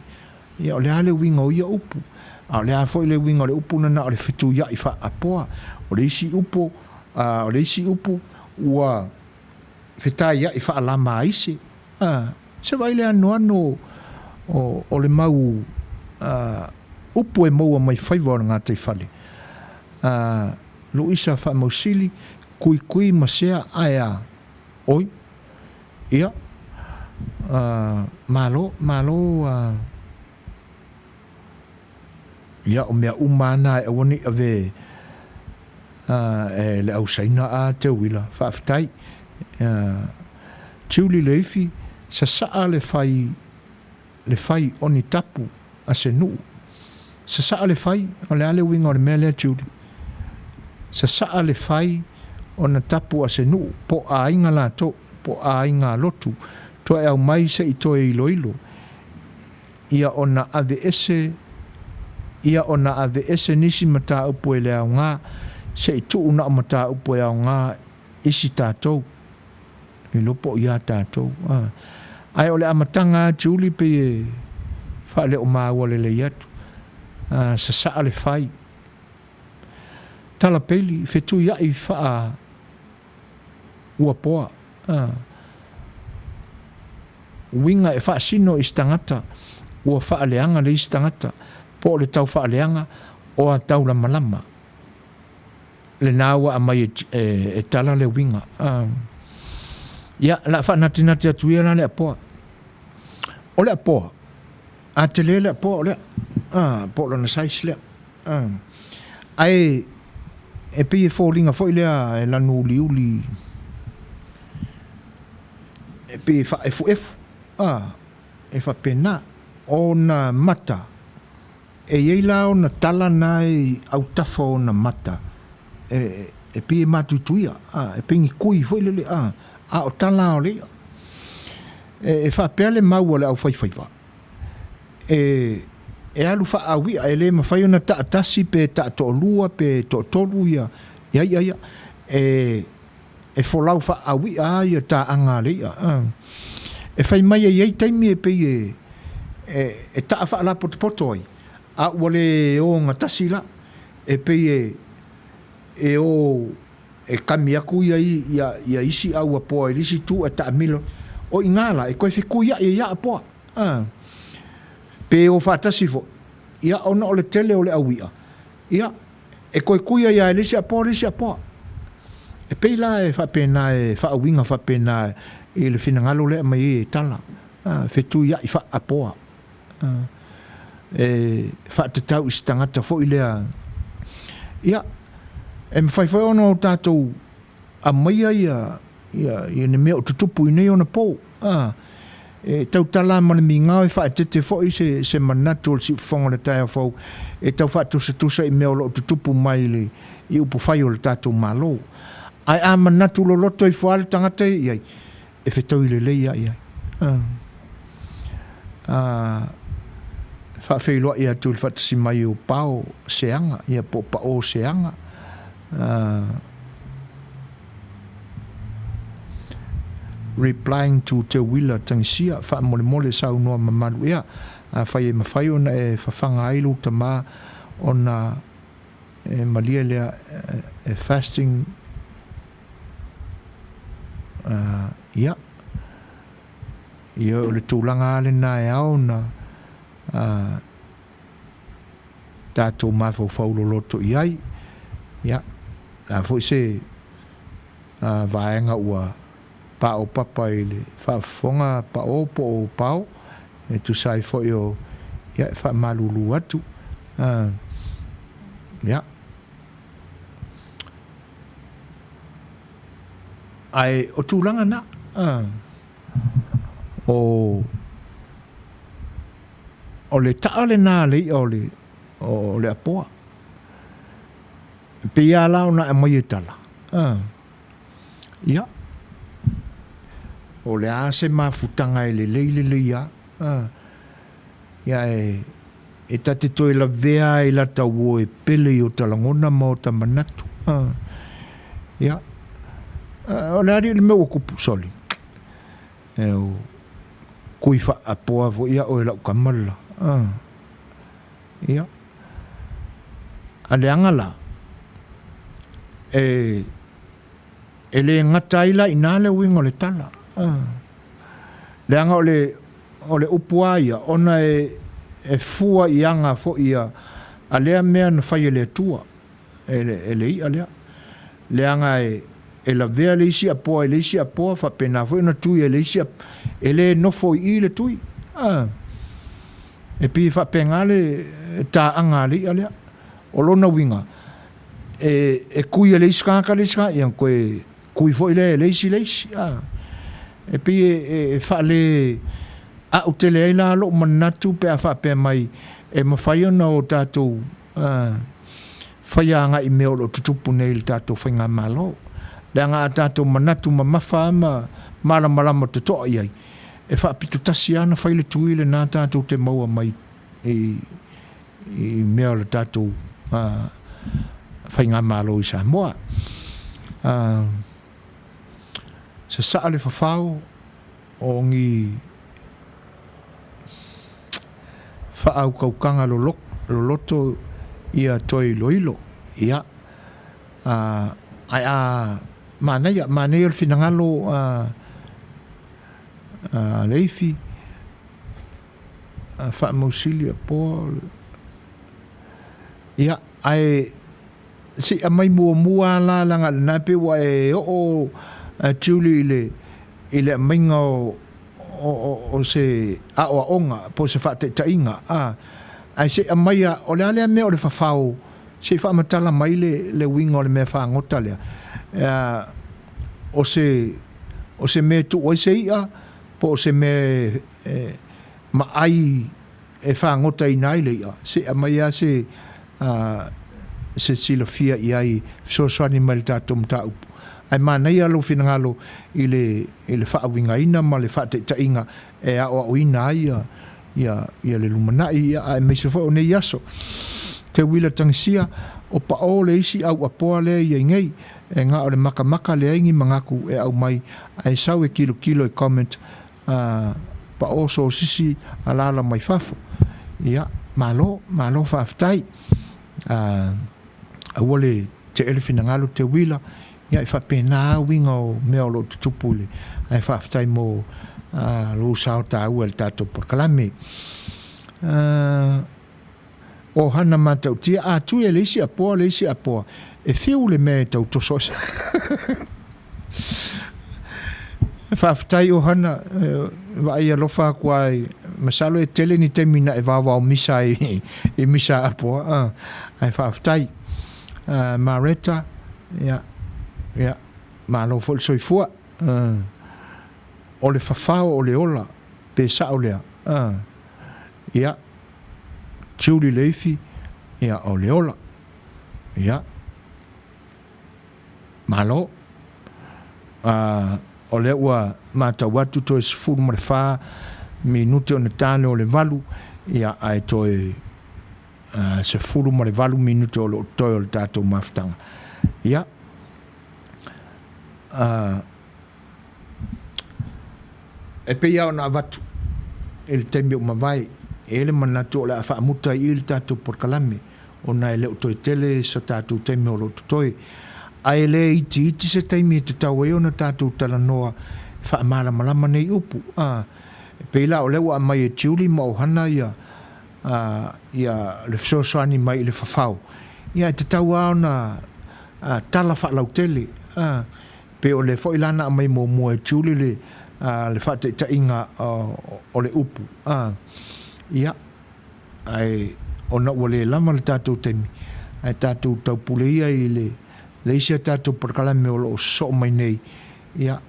ia o le ale winga o ia upu a le a foi le winga o le upu na o le fitu ia i wha apoa o le isi upu ua whita ia i wha alama aise se vai le ano o le mau upu e maua mai whaiva o ngā te whale Luisa wha mausili kui masea aia oi ia malo ia o mea umana e wani ave e le au saina a te wila whaaftai tiuli leifi sa saa le fai oni tapu a se nuu sa saa le fai o le ale winga o le mea lea tiuli sa saa le fai ona tapu a se nuu po a inga la to po a inga lotu to e au mai se i toe ilo ia ona ave ese nisi mata upo e le au ngā se i tu una mata upo e au ngā isi tātou i lopo ia tātou ai ole amatanga Julie pe whaale o māua le iatu sa saa le fai tala peli fetu ia i wha ua poa winga e wha sino i stangata ua wha leanga le i stangata po le tau wha leanga o a tau la malama le nāua a mai e tala le winga ia la wha natinati atuia la le apoa o le apoa a te le apoa o le po lana sais le ai e pei e fōlinga fōi lea e lanu uli e pei e wha efu e wha pena o na mata e yeila o na tala nai au tafa o na mata e pei e matutuia e pengi kui fōi lele o tala o lea e wha pea le mau o le au whaiwhaiwa e alu wha awi a ele ma whai ona taatasi pe taatolua pe totolu ia e folau fa awi a ia ta anga le e fai mai e taimi e pe e ta fa la poto ai a wale o ngatasi la e pe e o e kami aku ia isi au apo e isi tu e ta milo o ingala e koe fiku ia apo pe o fa tasi fo ia ona o le tele o le awia ia e koe kuia ia e lisi apo e pe la e fa pena e fa winga fa pena e le finangalo le mai e tala fetu ia i fa apo e fa te tau istangata fo ilea ia e mwhai ono o tātou a maia ia ne mea o tutupu i nei ona pou e tau tala mana mi ngau e wha e tete fo i se manatu o le si whonga le taia fau e tau wha tusa i mea o tutupu mai le i upu whai o le tātou malo ai a manatu lo loto i whaale tangata iai e whetau i le leia iai wha whailoa i atu le whatasi mai o pao seanga ia po pao seanga replying to te wila tangisia wha mole sau noa Manuia whai e mawhai ona e whawhanga ailu ta mā ona e malia lea e fasting ia o le tūlanga ale nā e au na tātou mawhau whaulo loto i ai ia fo se vaenga ua pa o papa i le whaafonga pa o po o pao e tu sai fo o ia wha malulu atu ia ai o tūlanga na o le taale nā le o le apoa pe ia la ona e mai tala ia o le ase mafutanga e le leile ia ia e tate toi la vea e la tau e pele o talangona ma o tamanatu ia o le ari le meu kupu soli e o kuifa apoa vo ia o e lau kamala ia a le angala e le ngata ila ina le wingo le tala le anga o le upua ia ona e fua i anga fo ia a lea mea na whai le tua e le i a lea le anga e la vea le isi apoa fa pena fo ina tui e le isi e le nofo i le tui e pi fa penga le ta anga le a lea o lona winga e kui le iska ian koe kui fo i le isi e pi e fa le a utele ai la lo manatu pe a fa pe mai e mawhai ona o tātou whaianga i meo lo tutupu nei le tātou whainga malo le anga a tātou manatu ma mawha ma malama te toa iai e fa pito tasi ana whai le tuile nā tātou te maua mai i meo le tātou whainga malo i Samoa se saa le whawhau o ngi whaau kaukanga lo loto ia toi loilo ia ai Manuia le finangalo leifi wha mausilia po ia ai si a mai mua la langa na pe wa e o Julie ile mainga o se a o onga po se fa te tainga ai se a mai o le ale me o le fafau se fa matala mai le wingo le me fa ngota le o se me tu o se ia po se me ma ai e fa ngota i nai le ia se a mai se sila fia i ai so swani mal tatum ta ai Manuia lo finangalo i le whaawinga ina ma le whaate tainga e a o ina ia le lumana ia ai me se fo ne yaso te wila tangisia o pa o le isi au apoa le i ngei e ngā o le maka le aingi mangaku e au mai ai sau e kilo e comment pa o so sisi alala mai fafo ia malo whaaftai a wale te elefina ngalo te wila ia i whapena winga o mea o lo tutupule ai whaaftai mo lo sao ta ua le tato por kalame o hana matau tia tu e leisi apoa e fiu le me tau tososa whaaftai o hana vai alofa kuai masalo e tele ni te mina e wawa o misa e misa apoa ai whaaftai mareta ia malo fol soifua o le fafao o le ola pe sa o lea ia Julie Leifi ia o le ola ia malo o le ua matau atu toe sefulu ma le fā minute o na tane o le valu ia ae toe sefulu ma le valu minute o le toe o le tātou mafutaga ia e peia ona avatu e le taimi o mavae e le manatu o le a whaamuta i le tātou porkalame ona e leo toi tele sa tātou taimi o lo tutoe a e le iti se taimi e te tau e ona tātou talanoa whaamalama nei upu e peila o lewa a mai e tiuli ma o hana ia le fsosani mai i le whawhau ia e te tau a ona tala whaalau tele pe o le whailana a mai mo mua e tiuli le whaate ta inga o le upu ia ai ona ua le lama le tātou temi ai tātou tau puleia i le isia tātou porkalame o lo so mai nei ia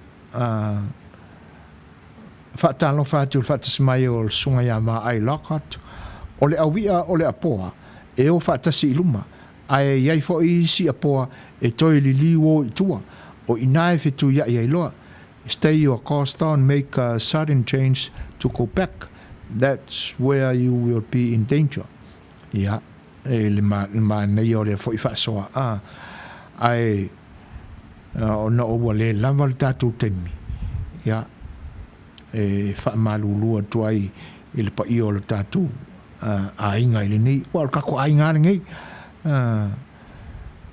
whaatalo whātou whaatasmai o sunga ia ma ai Lockhart o le awia o le apoa e o whaatasi i luma ai iai fo i si apoa e toi li liwo i tua o inae whetu ia i loa stay your course and make a sudden change to go back. That's where you will be in danger. Yeah, le ma nei o le foi Suasua. Ai o no o le lava le tatu temi. Yeah, fa malulu tuai il pa io le tatu a inga ile ni. Wal ka ko inga ngai.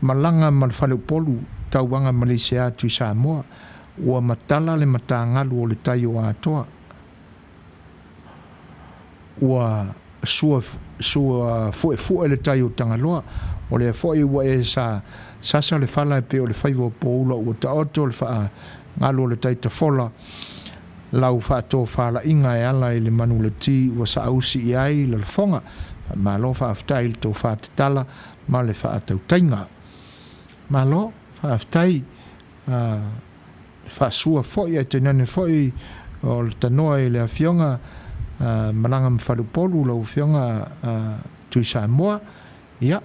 Malanga mal falu polu tauanga Malaysia tu Samoa. Ua matala le matangalu o le tai o atoa. Ua sua fue le tai o tangaloa. O le foi ua e sa le fala e pe o le faivo poula ua ta oto le faa ngalo le tai ta fola. Lau faa to fala inga e ala i le manu le ti ua sa ausi i ai le fonga. Ma lo faa aftai le to faa te tala ma le faa tau tainga. Ma lo faa aftai Suasua foi e tenane foi o le tanoa i le awhionga malanga mwhalupolu lau whionga tui Samoa ia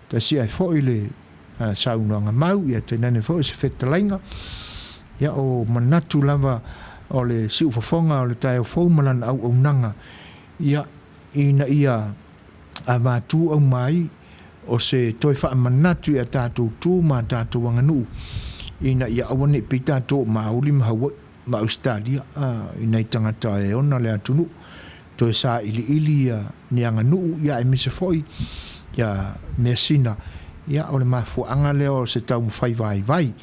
ta si ai foi le saunanga mau ia tenane foi se whetalainga ia o manatu lava o le si ufafonga o le tae o faumalan au nanga ia ina ia a matu au mai o se toi wha manatu ia tātou tū ma tātou wanganu ina ia awane pita to mauli mahawa ma Australia ina tangata e ona le atunu to sa ili ni anga nu ia e mise foi ia mesina ia o le mafu anga leo se tau fai vai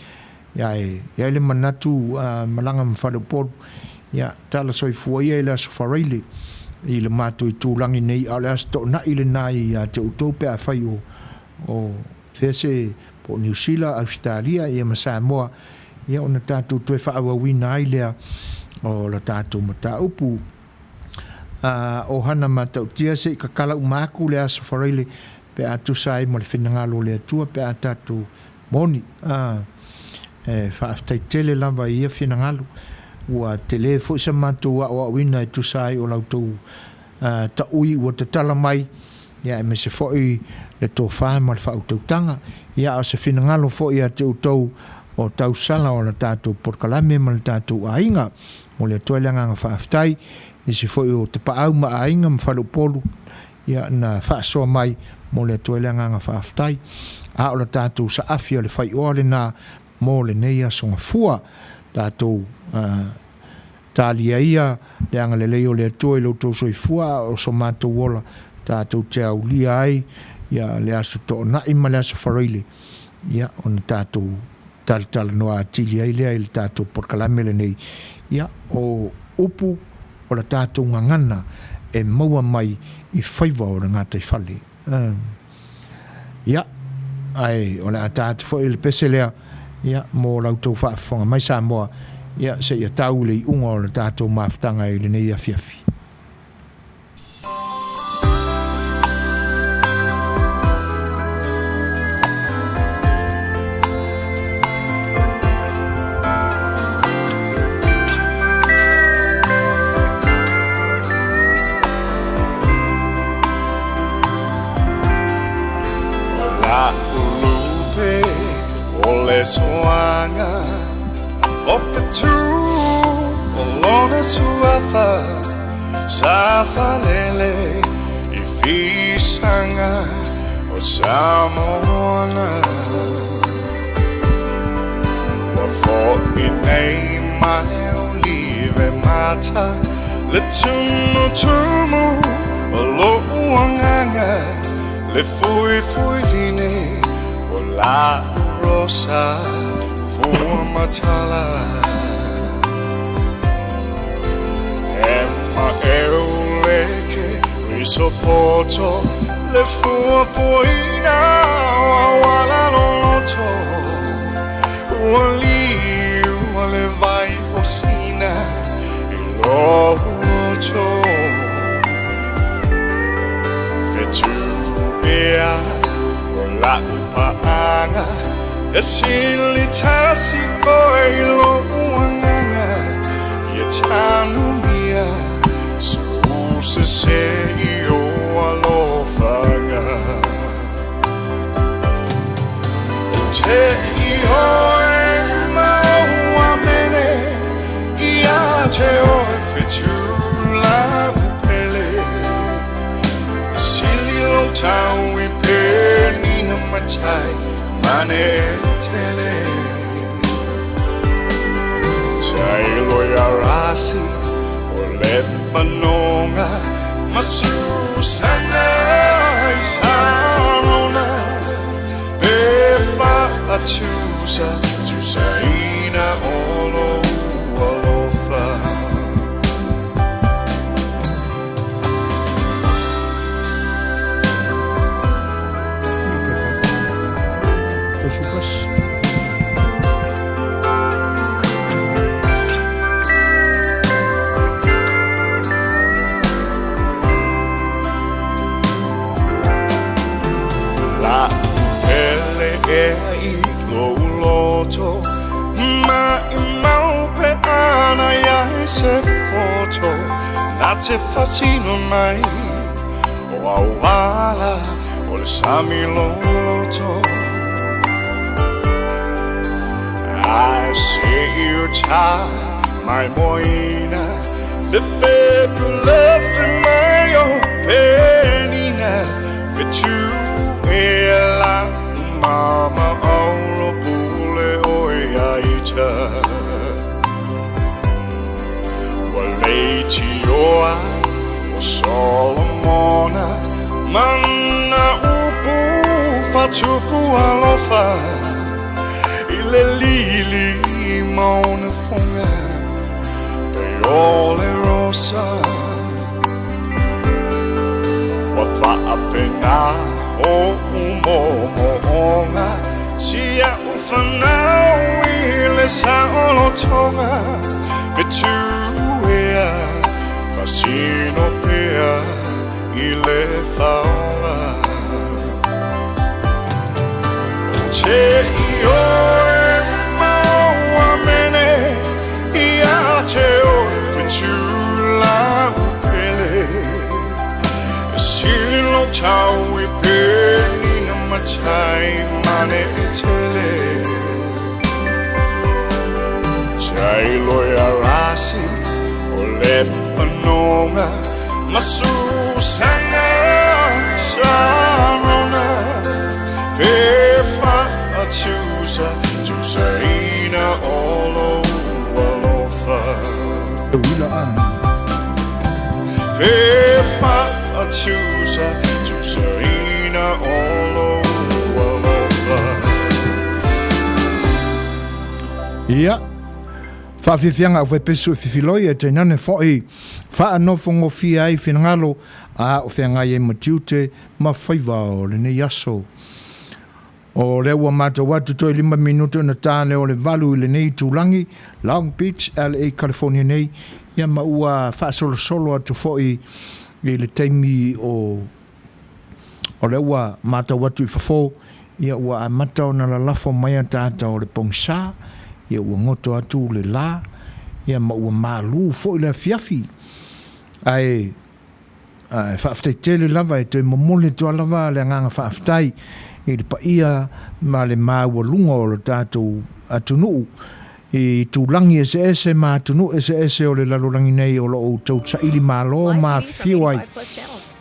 ia le manatu malanga mfalopol ia tala soi fuia ile sofarele i le matu i tūlangi nei a le asto na ile nai ia te utope a fai o fese po New Zealand, Australia, ia ma Samoa, ia ona tātou toe whaawawina ai lea o la tātou mata upu. O hana matau tia se i kakala umaku lea safarele pe atu sai mo le whenangalo lea tua pe a tātou moni. Whaaftai tele lava ia whenangalo ua tele fo isa mātou a wina e tu sai o lautou ta ui ua te tala mai ia e me se foi le tō whae ma le whautautanga ia o se whinangalo fo ia te utou o tau sala o la tātou porkalame ma le tātou ainga mo le toilanga ngā whaaftai i se foi o te paau ma ainga ma whalupolu ia na whaasoa mai mo le toe le nganga whaaftai a o le tātou sa afi o le Fai'oa le nā mo le neia songa fua tātou tālia ia le anga le leo le atua i loutou soifua o so mātou wola tātou te au lia ai ia le aso to na ima le aso whareile ia o na tātou tala noa atili ai lea i le tātou porkalame le nei ia o upu o le tātou ngangana e maua mai i whaiva o le ngātai whale ia ai o le a tātou fo i le pese lea ia mo lautou whaafonga mai sa moa ia se ia tau le i unga o le tātou maafutanga i le nei a fiafi. Soanga Opetu Olona Suafa Safalele Ifisanga Osamona Wafo inei mane olive mata Le tumu tumu Olo uanganga Le fui fui vine Ola Rosa Fuamatala Emma Euleke Risopoto Le Fuapoina Wala Loto Wali Wale Vai Osina Iloto Fetu Bea Wala Upaanga Esili tasi boy lo uanganga Yatanumia Suse se io alofaga Te iho e mauamene Ia te oe fetula upele Esili lo tau I perni na matai Mane tele Tailo ya rasi O lepanonga Masusana Isanona Befa atusa Tusaina olo alofa La pele e I lo loto Ma imau pe ana ya se poto Na te fascino mai O awala O le sami lo loto I see you tie my moina Le febu lefe mai o penina Fetu e la mama o pule o iaita Waleiti oa o Solomona Mana upu fatupu alofa Le lili mauna fonga Peole rosa Wafa apena o umomoonga Sia ufana wile sa olotonga Vetuea Fasino pea ile faola Che io Te o fitula upele Silo tau I peni na matai mane tele Tailo ya rasi o lepanonga Masusanga sarona pefa achusa tusaina olo walofa Wila pefa achusa tusaina olo walofa Ia. Whawhiwhianga au whaipesu whiwhiloi e te nane whoi. Whaanofongo fia ai whinangalo a o whiangai e matiute ma whaiva o le nei aso. O lewa mata watu toi 5 minuto na tāne o le valu i le nei tūlangi, Long Beach, LA, California nei, ia maua whaasolo solo atu whoi i le teimi o lewa mata watu i whafo, ia ua a mata o na la lafo mai a tāta o le pongsa, ia ua ngoto atu le la, ia maua malu fo i le fiafi. Ai whaaftai tele lava e te momole toa lava le nganga whaaftai i le paia ma le maua lunga o le tātou atunu. I tūlangi ese ma atunu ese o le lalorangi nei o lo o tau tsaili malo ma whiwai.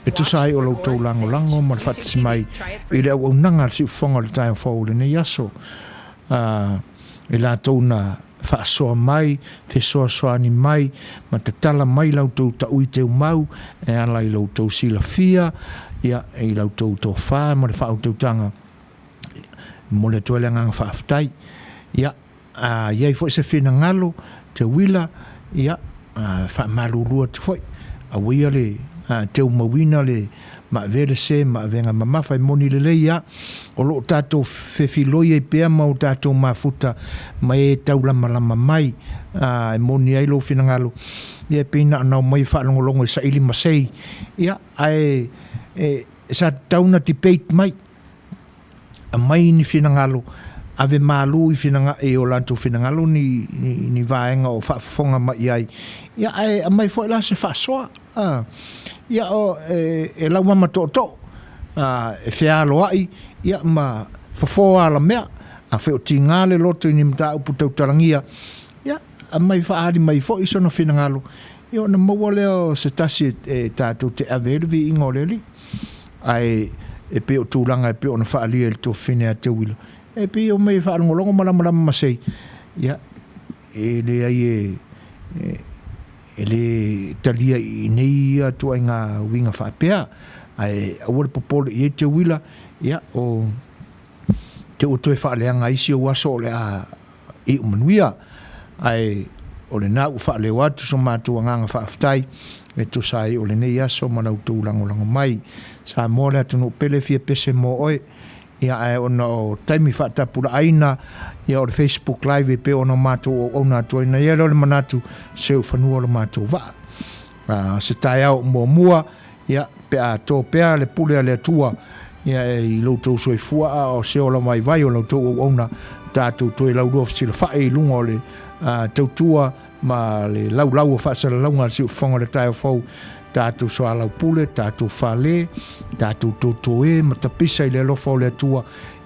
E tusai o lo tau lango ma le whatisi mai i le au nanga si whonga le tai o whau le nei aso. E la tau na whaasoa mai, whesoa ni mai, ma te tala mai lau tau ta ui te umau, e ala i lau tau sila fia, ia e lau tau tau whaa, ma le whaau tau tanga, mo le tuele ngang whaaftai, ia, iai fwoi se whina ngalo, te wila, ia, wha marurua te fwoi, a wia le, te umawina le, ma vele se, ma venga mamawhai moni le leia, o lo tātou whewhiloi e pēr ma o tātou mafuta, ma e tau lama mai, e moni ai lo whinangalo, ia pēna anau mai whaalongolongo e sa ili masei, ia, sa tauna ti peit mai, a mai ni whinangalo, ave malu i whinanga e o lantou whinangalo ni vaenga o whaafonga mai ai, ia, a mai fo la se whaasoa, ia o e lau mama to e whialo ai ia ma whafoa ala mea a wheo tingale loto i ni mta upu tau tarangia ia a mai whaari mai fo iso na whinangalo ia na maua leo se tasi e tātou te avervi ingo leli ai e peo tūlanga e peo na whaalia le tō whinea te wila e peo mai whaalongolongo malama masei ia e le ai e le talia i nei atua i ngā winga whaapea ai awore popole i e te wila ia o te o toe whaaleanga isi o aso o le a i o Manuia ai o le nau whaaleo atu so mātua nganga whaaftai e to sai o le nei aso manau tū lango mai sa mōle atu no pele fia pese mō oe ia ai ona o taimi whaatapura aina ia o le Facebook live e pe ona mātou o ona atu aina ia le manatu seu whanua le mātou wa se tai au mua ia pe a tō pea le pule a le atua ia i loutou soifua o se ola mai vai o loutou o ona tātou toi lau rua fsila whae i lunga o le tautua ma le lau o whaasara launga si whonga le tai o fau tātou soa lau pule, tātou whale, tātou tōtoe, ma tapisa i le alofa o le atua,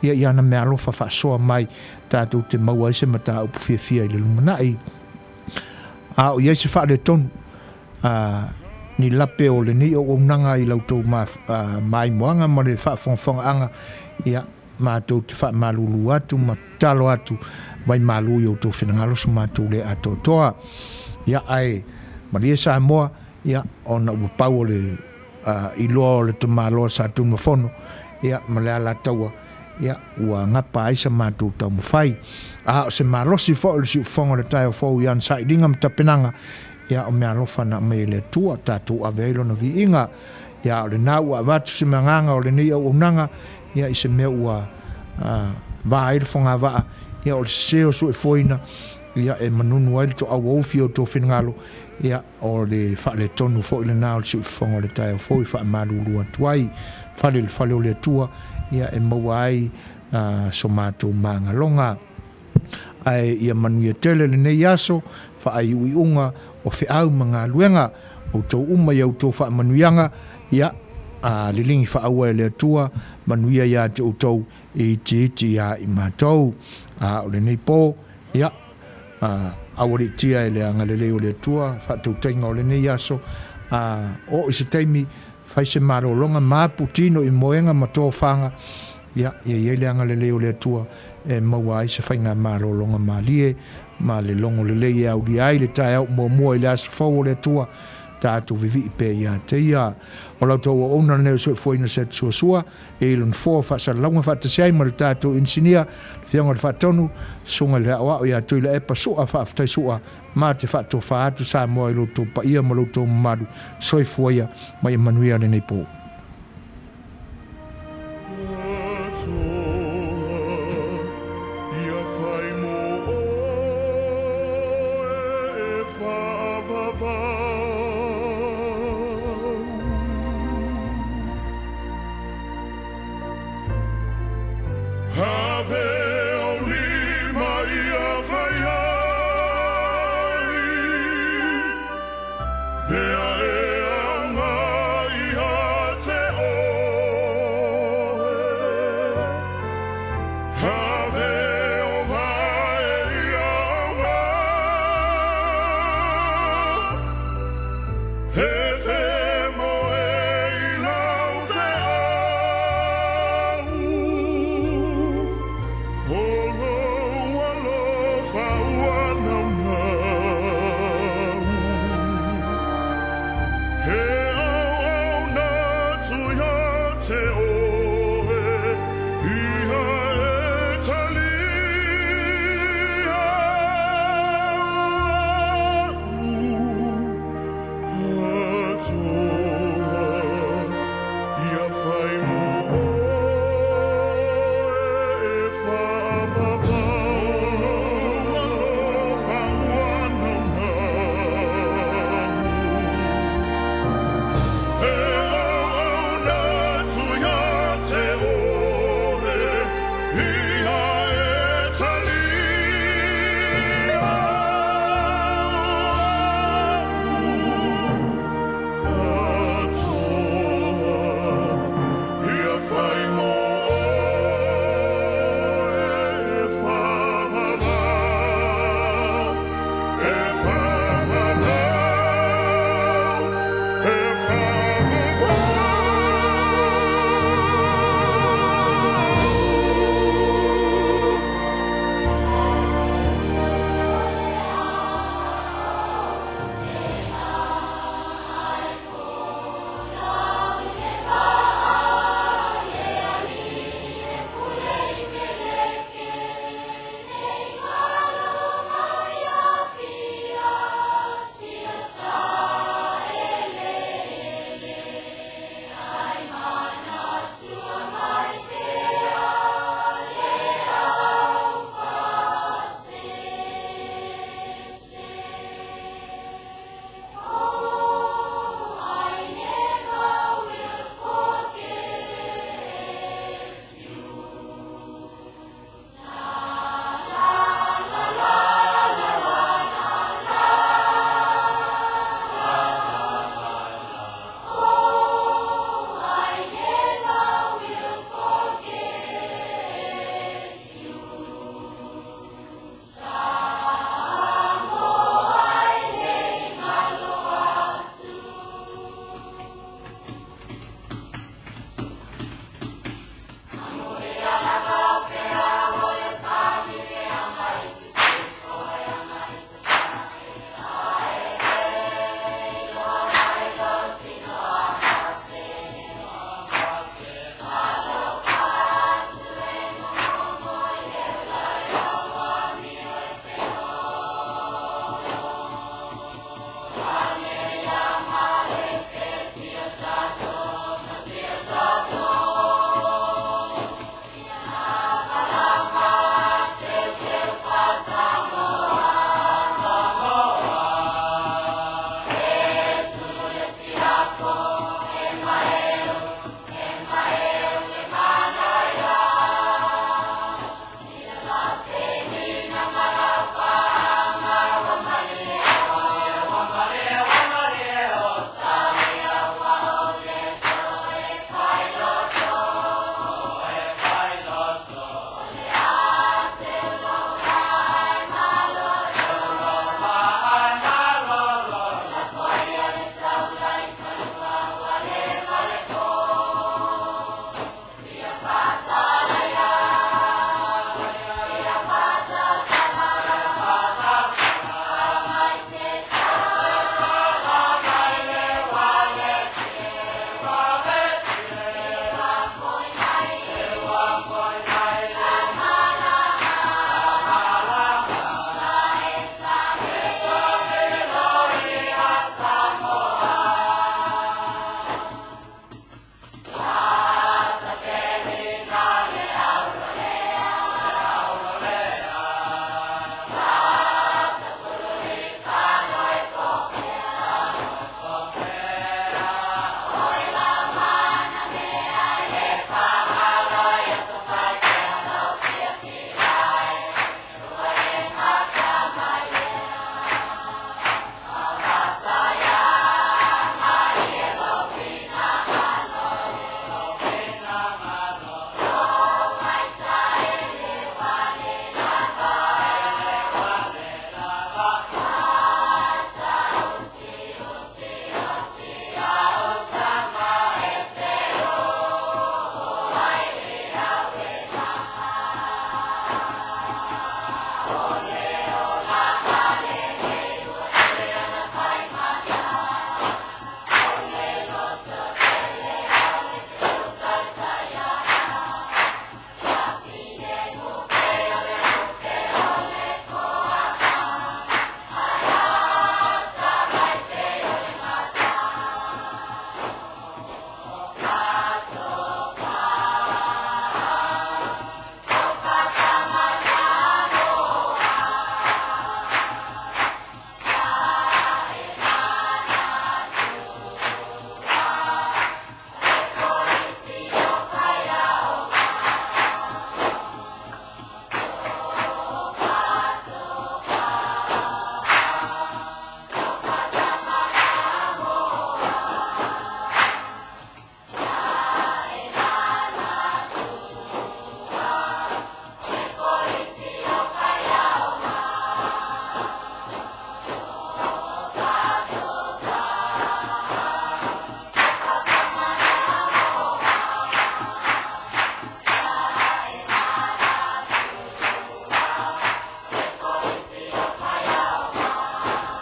ia i ana mea alofa whaasoa mai, tātou te maua ise ma tā upu fia i le lumanai. O iai se whaale tonu, ni lape o le ni o unanga i lautou mai moanga, ma le whaafonga anga, ia mātou te wha malulu atu, ma talo atu, mai malu i o tō whenangalo sa mātou le ato toa. Ia ai, ma lia sa moa, ia ona ua pau o le iloa o le tamaloa sa tū mafono ia ma le ala taua ia ua ngapa aisa mātou tau mawhai o se malosi fo o le si ufonga le tai o fau ian sa ilinga mtapenanga ia o mea lofa na me le tua tātou aveilo na vi inga ia o le nau a watu se manganga o le nei au unanga ia i se mea ua vaa ilfonga vaa ia o le seo su e foina ia e manunu ai to au ofi o to finngalo ia o le whaale tonu fo i le nao si ufonga le tai o fo i wha maruru atuai whale o le tua ia e maua ai so mātou māngalonga ai ia Manuia tele le nei aso wha ai ui unga o whiau mga luenga o tau uma iau tau wha manuianga ia le lingi wha aua e le tua Manuia ia te o tau i te iti ia i mātou o le nei pō ia awari tia e le anga le leo le tua whatau tainga o le nei aso o i se teimi fai se marolonga maputino i moenga matofanga ia le anga le leo le tua e maua ai se whainga marolonga malie ma le longo le lei au di ai le tai au mo i le asfau le tua tātou vivi i pe ia te ia o lau tau o ona neo so foi na set suasua e ilon fo fa sa launga fa te sai ma le tātou insinia fianga le fatonu sunga le awa o ia tui le epa sua fa aftai sua ma te fa to fa atu sa mo i loto pa ia ma loto madu soi foia mai Manuia le nei po Ave